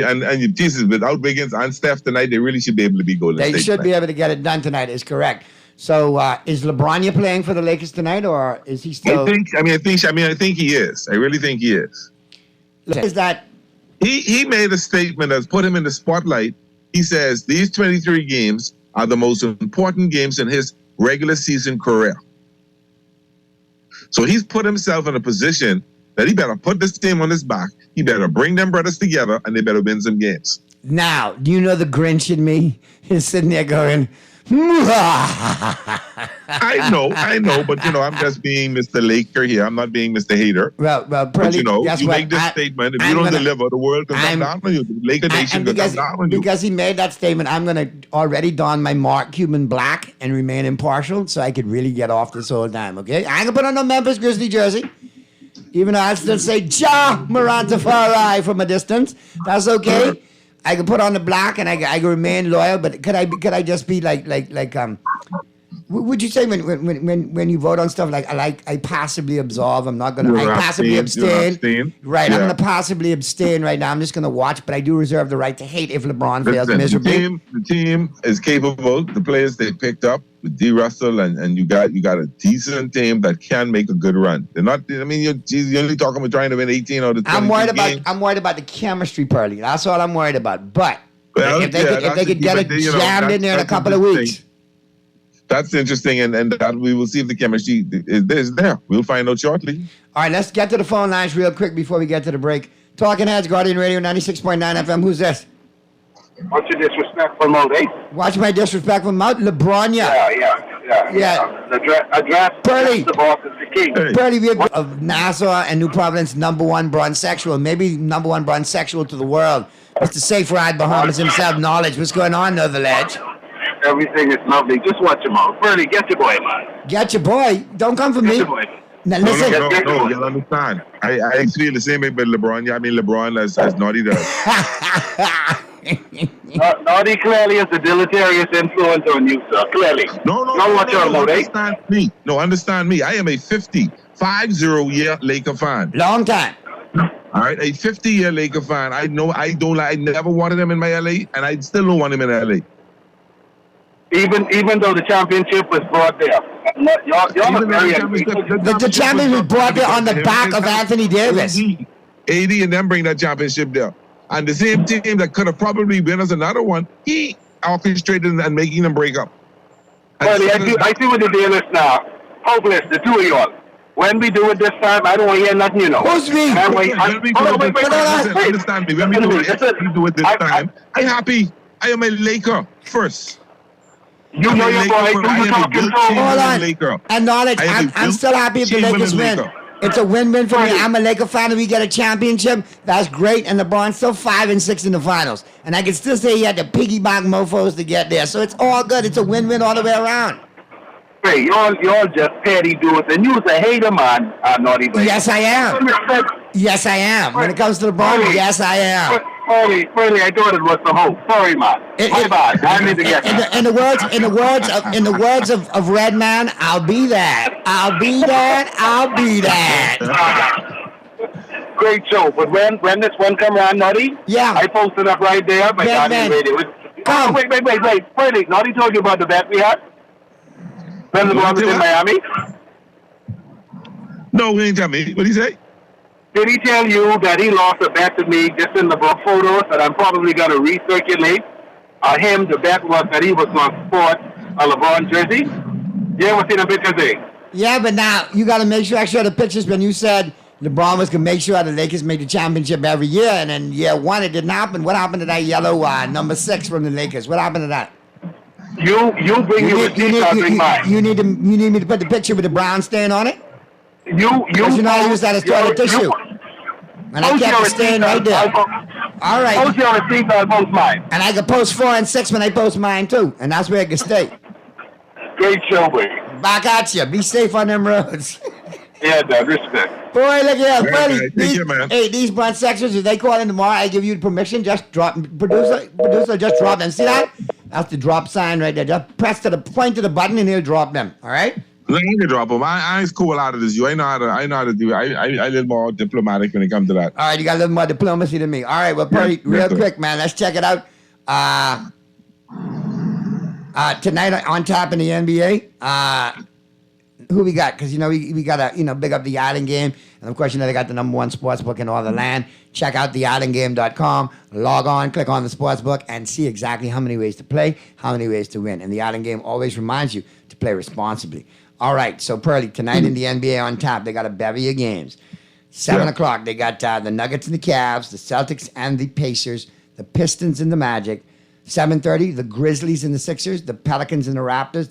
Jesus, without Wiggins and Steph tonight, they really should be able to beat Golden State. They should be able to get it done tonight. Is correct. So is LeBron playing for the Lakers tonight, or is he still? I think he is. I really think he is. Is that he made a statement that's put him in the spotlight. He says these 23 games are the most important games in his regular season career. So he's put himself in a position that he better put this team on his back. He better bring them brothers together, and they better win some games. Now, do you know the Grinch in me is sitting there going, I know, but you know, I'm just being Mr. Laker here. I'm not being Mr. Hater. Well, but you know, you make this statement. If you don't deliver, the world can come down on you. The Laker Nation can come down on you. Because he made that statement, I'm going to already don my Mark Cuban black and remain impartial, so I could really get off this whole time. Okay, I ain't gonna put on no Memphis Grizzly jersey, even though I still say Ja Morant Tafari from a distance. That's okay. I can put on the black and I can remain loyal, but could I just be like would you say when you vote on stuff like I passively absolve, I'm not gonna passively abstain. Right, yeah. I'm gonna passively abstain right now. I'm just gonna watch, but I do reserve the right to hate if LeBron fails miserably. The team is capable. The players they picked up with D. Russell and you got a decent team that can make a good run. They're not. I mean, you're only talking about trying to win 18 out of 20 I'm worried about the chemistry, Pearly. That's all I'm worried about. But if they could get it jammed in there in a couple of weeks. That's interesting, and that we will see if the chemistry is there. We'll find out shortly. All right, let's get to the phone lines real quick before we get to the break. Talking Heads, Guardian Radio, 96.9 FM. Who's this? What's your disrespectful mode, eh? Watch my disrespectful mouth, LeBron. Yeah. Address Pearly. The boss is the king. Pearly, we have of Nassau and New Providence, #1 bronzexual, maybe #1 bronzexual to the world. Mr. Safe Ride Bahamas himself, knowledge. What's going on, Know the Ledge? Everything is lovely. Just watch him out. Pearly, get your boy, man. Get your boy. Don't come for me. Now, listen. No, you understand. I feel the same way with LeBron. I mean, LeBron as Naughty does. Naughty clearly is a deleterious influence on you, sir. Clearly. No, understand me. No, understand me. I am a 50-year Laker fan. Long time. All right, a 50-year Laker fan. I know I don't like. I never wanted him in my LA, and I still don't want him in LA. Even though the championship was brought there. The championship was brought there on the back of Anthony Davis. AD and them bring that championship there. And the same team that could have probably been us another one, he orchestrated and making them break up. Buddy, I see what the deal is now. Hopeless, the two of y'all. When we do it this time, I don't want to hear nothing, you know. Who's me? Understand me. When we do it this time, I'm happy. I am a Laker first. You know your boy. Hold on. And knowledge, I'm still happy if the Lakers win. It's a win-win for me. I'm a Laker fan and we get a championship. That's great. And LeBron's still 5-6 in the finals. And I can still say he had to piggyback mofos to get there. So it's all good. It's a win-win all the way around. Hey, y'all just petty dudes. And you's a hater, man, Naughty Boy. Yes, I am. Yes, I am. When it comes to LeBron, yes, I am. Sorry, I thought it was the hope. Sorry, man. Bye. I need to get in the words of Redman, I'll be that. I'll be that. I'll be that. Great show. But when this one come around, Naughty, I posted up right there. But radio. Wait. Naughty told you about the bet we had? When LeBron was in Miami? No, he didn't tell me. What did he say? Did he tell you that he lost a bet to me just in the book photos that I'm probably going to recirculate? The bet was that he was going to sport a LeBron jersey. You ever seen the pictures there? Yeah, but now you got to make sure I show the pictures when you said LeBron was going to make sure the Lakers make the championship every year, and then year one it didn't happen. What happened to that yellow number 6 from the Lakers? What happened to that? You bring your receipts, I'll bring mine. You need me to put the picture with the brown stain on it? You know I use that as toilet tissue. And I kept the stain right there. All right. Post your receipts, I'll post mine. And I can post 4 and 6 when I post mine too. And that's where it can stay. Great show, boy. Back at you. Be safe on them roads. Yeah, Doug, respect. Boy, look here. Freddie, these brunch sections, if they call in tomorrow, I give you permission. Just drop. Producer, just drop them. See that? That's the drop sign right there. Just point to the button and he'll drop them. All right? I can drop them. I ain't cool out of this. I know how to do it. I a little more diplomatic when it comes to that. All right, you got a little more diplomacy than me. All right, well, Purdy, real quick, man. Let's check it out. Tonight on top in the NBA, who we got? Because, we got to, big up the Island Game. And, of course, they got the #1 sports book in all the land. Check out theislandgame.com. Log on, click on the sports book, and see exactly how many ways to play, how many ways to win. And the Island Game always reminds you to play responsibly. All right, so, Pearly, tonight in the NBA on top, they got a bevy of games. 7 o'clock, they got the Nuggets and the Cavs, the Celtics and the Pacers, the Pistons and the Magic. 7:30, the Grizzlies and the Sixers, the Pelicans and the Raptors,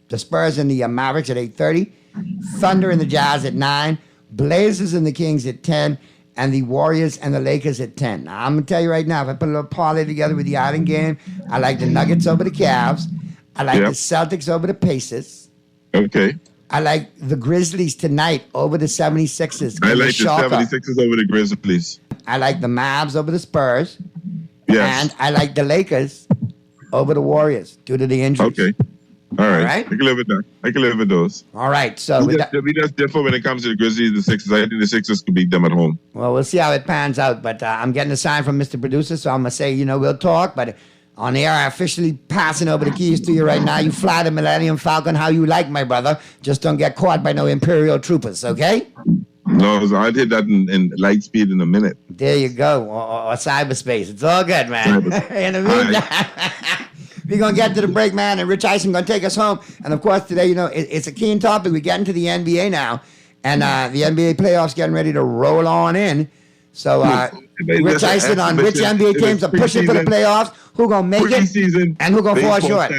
the Spurs and the Mavericks at 8:30, Thunder and the Jazz at 9, Blazers and the Kings at 10, and the Warriors and the Lakers at 10. Now, I'm going to tell you right now, if I put a little parlay together with the Island Game, I like the Nuggets over the Cavs. I like the Celtics over the Pacers. Okay. I like the Grizzlies tonight over the 76ers. I like the 76ers over the Grizzlies. I like the Mavs over the Spurs. Yes. And I like the Lakers over the Warriors due to the injuries. Okay. All right. I can live with that. I can live with those. All right. So we just differ when it comes to the Grizzlies and the Sixers. I think the Sixers could beat them at home. Well, we'll see how it pans out. But I'm getting a sign from Mr. Producer, so I'm going to say, we'll talk. But on the air, I'm officially passing over the keys to you right now. You fly the Millennium Falcon how you like, my brother. Just don't get caught by no Imperial troopers, okay? No, I'd hit that in light speed in a minute. There you go. Or cyberspace. It's all good, man. In the meantime, we're going to get to the break, man, and Rich Eisen going to take us home. And, of course, today, it's a keen topic. We're getting to the NBA now, and the NBA playoffs getting ready to roll on in. So, Rich Eisen on which NBA teams are pushing for the playoffs, who going to make it, and who going to fall short.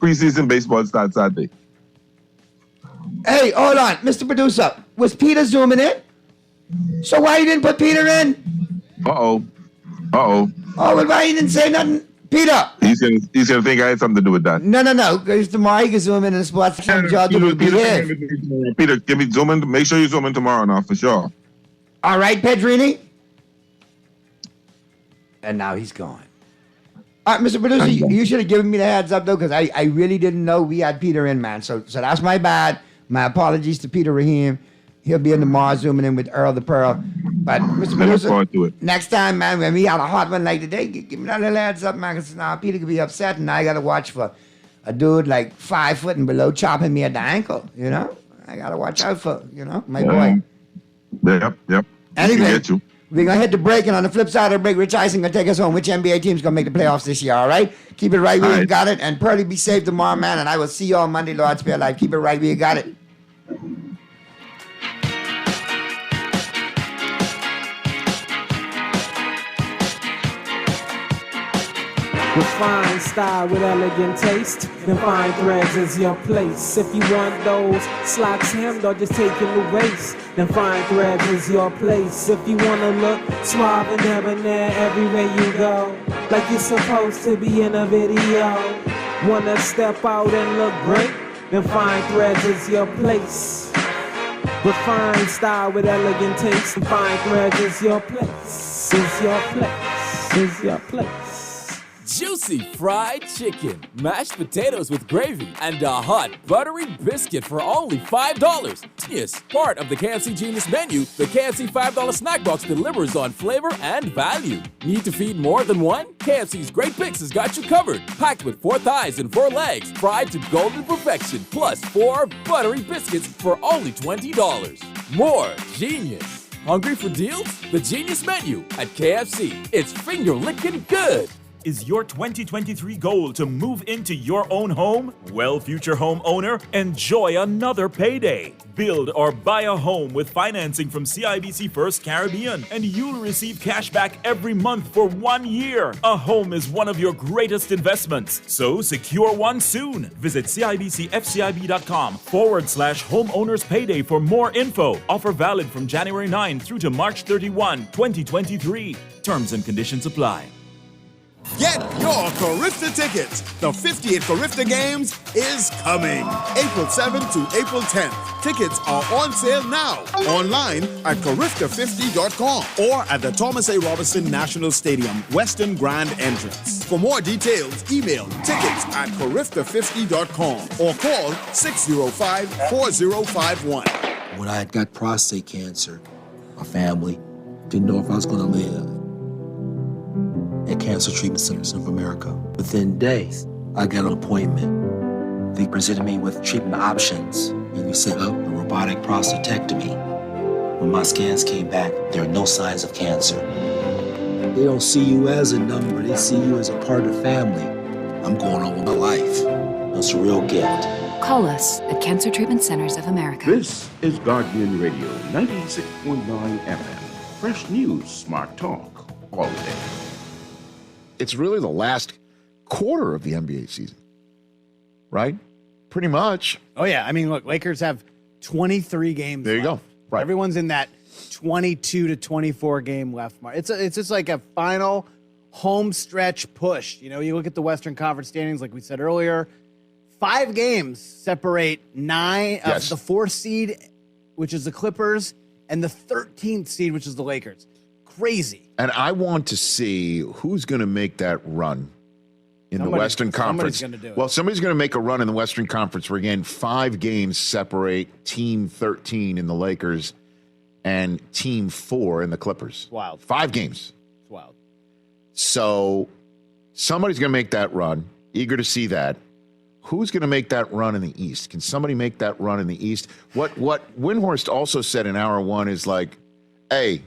Preseason baseball starts Saturday. Hey, hold on. Mr. Producer, was Peter zooming in? So why you didn't put Peter in? Uh-oh. Oh, well, why you didn't say nothing? Peter. He's gonna think I had something to do with that. No. Because tomorrow he can zoom in the sports. Peter, give me zoom in. Make sure you zoom in tomorrow now, for sure. All right, Pedrini. And now he's gone. All right, Mr. Producer, you should have given me the heads up, though, because I really didn't know we had Peter in, man. So that's my bad. My apologies to Peter Rahim. He'll be in tomorrow zooming in with Earl the Pearl. But Mr. I look Producer, forward to it. next time, man, when we have a hot one like today, give me that little heads up, man, because now Peter could be upset, and I got to watch for a dude like 5 foot and below chopping me at the ankle, you know? I got to watch out for, my boy. Yep. Anyway, Get you. we're going to hit the break, and on the flip side of the break, Rich Eisen going to take us home. Which NBA team's going to make the playoffs this year, all right? Keep it right where you got it, and Pearly, be safe tomorrow, man, and I will see you on Monday, Lord Spare Life. Keep it right where you got it. With fine style, with elegant taste, then fine threads is your place. If you want those slacks hemmed or just taking the waist, then fine threads is your place. If you wanna look suave and debonair everywhere you go, like you're supposed to be in a video, wanna step out and look great, then fine threads is your place. With fine style, with elegant taste, and fine threads is your place. Is your place. Is your place. Juicy fried chicken, mashed potatoes with gravy, and a hot buttery biscuit for only $5. Yes, part of the KFC Genius menu, the KFC $5 snack box delivers on flavor and value. Need to feed more than one? KFC's Great Picks has got you covered. Packed with 4 thighs and 4 legs, fried to golden perfection, plus 4 buttery biscuits for only $20. More genius. Hungry for deals? The Genius menu at KFC. It's finger-licking good. Is your 2023 goal to move into your own home? Well, future homeowner, enjoy another payday. Build or buy a home with financing from CIBC First Caribbean, and you'll receive cash back every month for 1 year. A home is one of your greatest investments, so secure one soon. Visit CIBCFCIB.com/homeowners payday for more info. Offer valid from January 9 through to March 31, 2023. Terms and conditions apply. Get your Carifta tickets. The 58th Carifta Games is coming. April 7th to April 10th. Tickets are on sale now. Online at Carifta50.com or at the Thomas A. Robinson National Stadium, Western Grand Entrance. For more details, email tickets@Carifta50.com or call 605-4051. When I had got prostate cancer, my family didn't know if I was going to live. At Cancer Treatment Centers of America. Within days, I got an appointment. They presented me with treatment options, and we set up a robotic prostatectomy. When my scans came back, there are no signs of cancer. They don't see you as a number, they see you as a part of the family. I'm going on with my life. It's a real gift. Call us at Cancer Treatment Centers of America. This is Guardian Radio 96.9 FM. Fresh news, smart talk, all day. It's really the last quarter of the NBA season, right? Pretty much. Oh, yeah. I mean, look, Lakers have 23 games There you left. go. Right. Everyone's in that 22 to 24 game left mark. It's just like a final home stretch push. You know, you look at the Western Conference standings, like we said earlier, 5 games separate 9 of the 4th seed, which is the Clippers, and the 13th seed, which is the Lakers. Crazy. And I want to see who's going to make that run in the Western Conference. Somebody's going to do it. Well, somebody's going to make a run in the Western Conference where, again, 5 games separate Team 13 in the Lakers and Team 4 in the Clippers. Wild. 5 games. It's wild. So somebody's going to make that run. Eager to see that. Who's going to make that run in the East? Can somebody make that run in the East? What Windhorst also said in hour 1 is like, hey,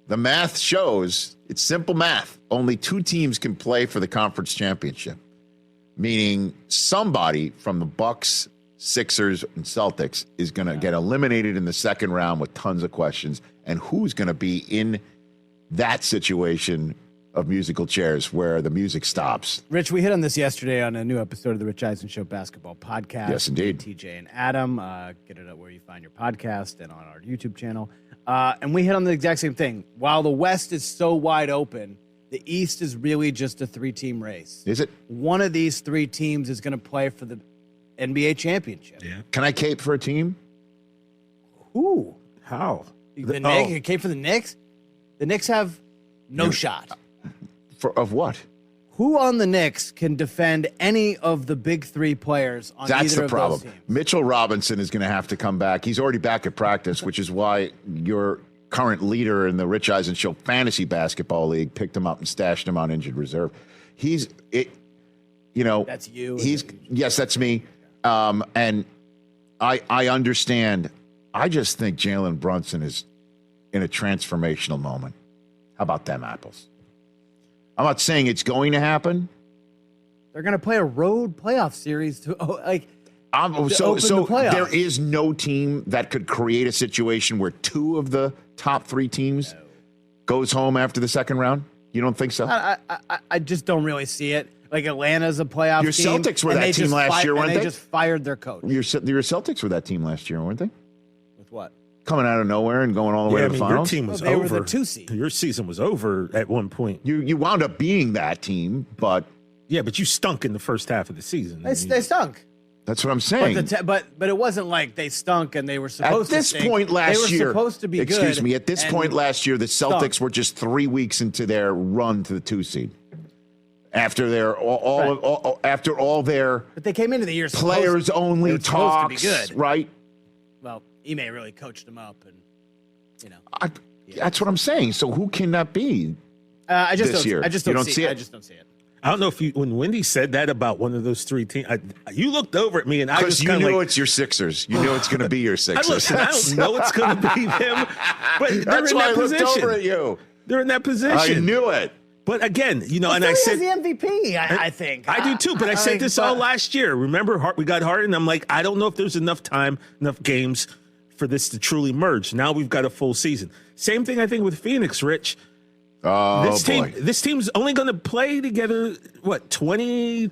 the math shows, it's simple math. Only 2 teams can play for the conference championship, meaning somebody from the Bucks, Sixers, and Celtics is going to get eliminated in the second round with tons of questions. And who's going to be in that situation of musical chairs where the music stops? Rich, we hit on this yesterday on a new episode of the Rich Eisen Show basketball podcast. Yes, indeed. TJ and Adam. Get it up where you find your podcast and on our YouTube channel. And we hit on the exact same thing. While the West is so wide open, the East is really just a 3-team race. Is it? One of these 3 teams is going to play for the NBA championship. Yeah. Can I cape for a team? Who? How? The Knicks? You cape for the Knicks? The Knicks have no shot. Of what? Who on the Knicks can defend any of the big 3 players on That's either the of problem. those teams? Mitchell Robinson is going to have to come back. He's already back at practice, which is why your current leader in the Rich Eisen Show Fantasy Basketball League, picked him up and stashed him on injured reserve. That's you. Yes, that's me. And I understand. I just think Jalen Brunson is in a transformational moment. How about them apples? I'm not saying it's going to happen. They're going to play a road playoff series to open So the playoffs. there is no team that could create a situation where 2 of the top 3 teams goes home after the second round? You don't think so? I just don't really see it. Like Atlanta's a playoff Your team. Celtics were and that they team just last year, weren't and they? They just fired their coach. Your Celtics were that team last year, weren't they? With what? Coming out of nowhere and going all the way to the finals. Your team was they over. were the 2 seed. Your season was over at one point. You wound up being that team, but but you stunk in the first half of the season. They stunk. That's what I'm saying. But it wasn't like they stunk and they were supposed to. At this stink. point last they year, were supposed to be excuse good me. At this and point last year, the Celtics stunk. were just 3 weeks into their run to the 2 seed. After their after all their But they came into the year players only talks, to be good. right? Well, Ime really coached them up, and That's what I'm saying. So who can that be? I just this don't. year? I just You don't don't see see it. it? I just don't see it. I don't know if when Wendy said that about one of those 3 teams, you looked over at me and I Because just you kind of knew like, it's your Sixers. You knew it's going to be your Sixers. I don't know it's going to be them, but they're That's in why that I looked position. over at you. They're in that position. I knew it. But again, and I Philly said is the MVP. I think I do too. But I said this all last year. Remember, we got Harden. I'm like, I don't know if there's enough time, enough games for this to truly merge. Now we've got a full season. Same thing I think with Phoenix, Rich. Oh, This team's only going to play together, 20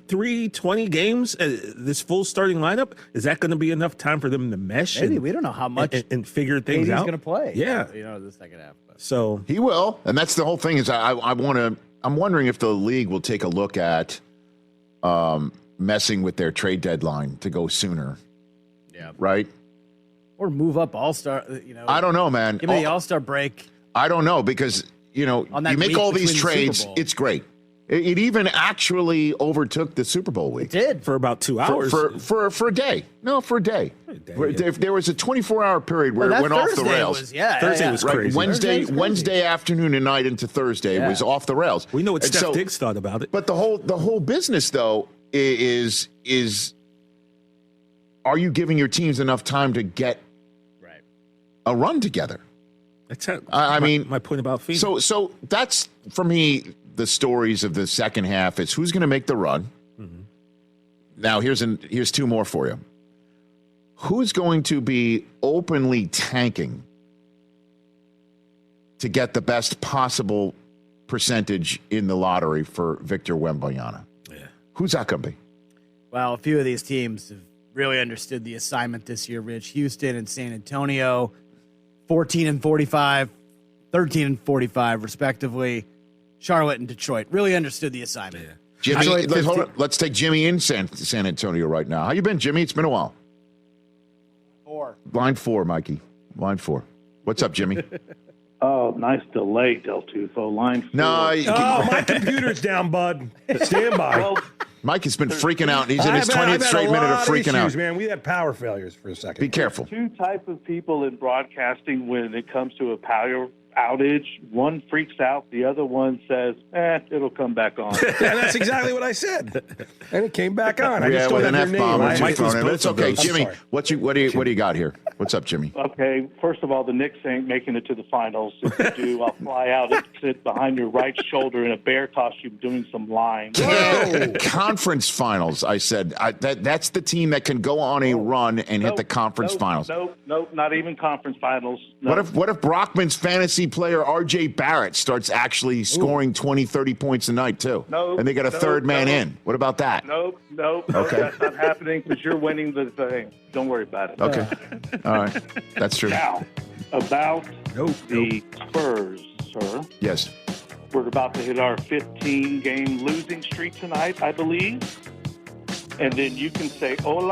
games? This full starting lineup? Is that going to be enough time for them to mesh? Maybe. We don't know how much and figure things KD's out. going to play. Yeah. The second half. But. So he will, and that's the whole thing. Is I'm wondering if the league will take a look at messing with their trade deadline to go sooner. Yeah. Right. Or move up All-Star. I don't know, man. Give me the All-Star break. I don't know because you that make week all these between the Super trades. Bowl. It's great. It even actually overtook the Super Bowl week. It did for about 2 hours for a day. No, for a day. There was a 24-hour period where it went off the rails. Thursday was crazy. Wednesday afternoon and night into Thursday was off the rails. We know what And Steph Diggs thought about it. But the whole business though is are you giving your teams enough time to get a run together? That's my point about Phoenix. So that's for me the stories of the second half is who's going to make the run. Mm-hmm. Now here's 2 more for you. Who's going to be openly tanking to get the best possible percentage in the lottery for Victor Wembanyama? Yeah. Who's that going to be? Well, a few of these teams have really understood the assignment this year, Rich. Houston and San Antonio, 14 and 45, 13 and 45, respectively. Charlotte and Detroit really understood the assignment. Yeah. Jimmy, let's take Jimmy in San Antonio right now. How you been, Jimmy? It's been a while. 4. Line 4, Mikey. Line 4. What's up, Jimmy? Oh, nice delay, Del Tufo. Line 4. No, my computer's down, bud. Stand by. Well, Mike has been freaking out. He's in his 20th straight minute of freaking out. Man, we had power failures for a second. Be careful. 2 types of people in broadcasting when it comes to a power outage. One freaks out. The other one says, it'll come back on. Yeah, that's exactly what I said. And it came back on. I Yeah, just don't with have an your F-bomb. name. It's okay. Jimmy, sorry. what do you got here? What's up, Jimmy? Okay, first of all, the Knicks ain't making it to the finals. If you do, I'll fly out and sit behind your right shoulder in a bear costume doing some lines. Conference finals, I said. That's the team that can go on a run and hit the conference finals. Nope, not even conference finals. No. What if Brockman's fantasy player R.J. Barrett starts actually scoring 20, 30 points a night, too? No, and they got a third man in. What about that? Nope, Okay. that's not happening because you're winning the thing. Don't worry about it. Okay. All right. That's true. Now, about the Spurs, sir. Yes. We're about to hit our 15-game losing streak tonight, I believe. And then you can say, hola.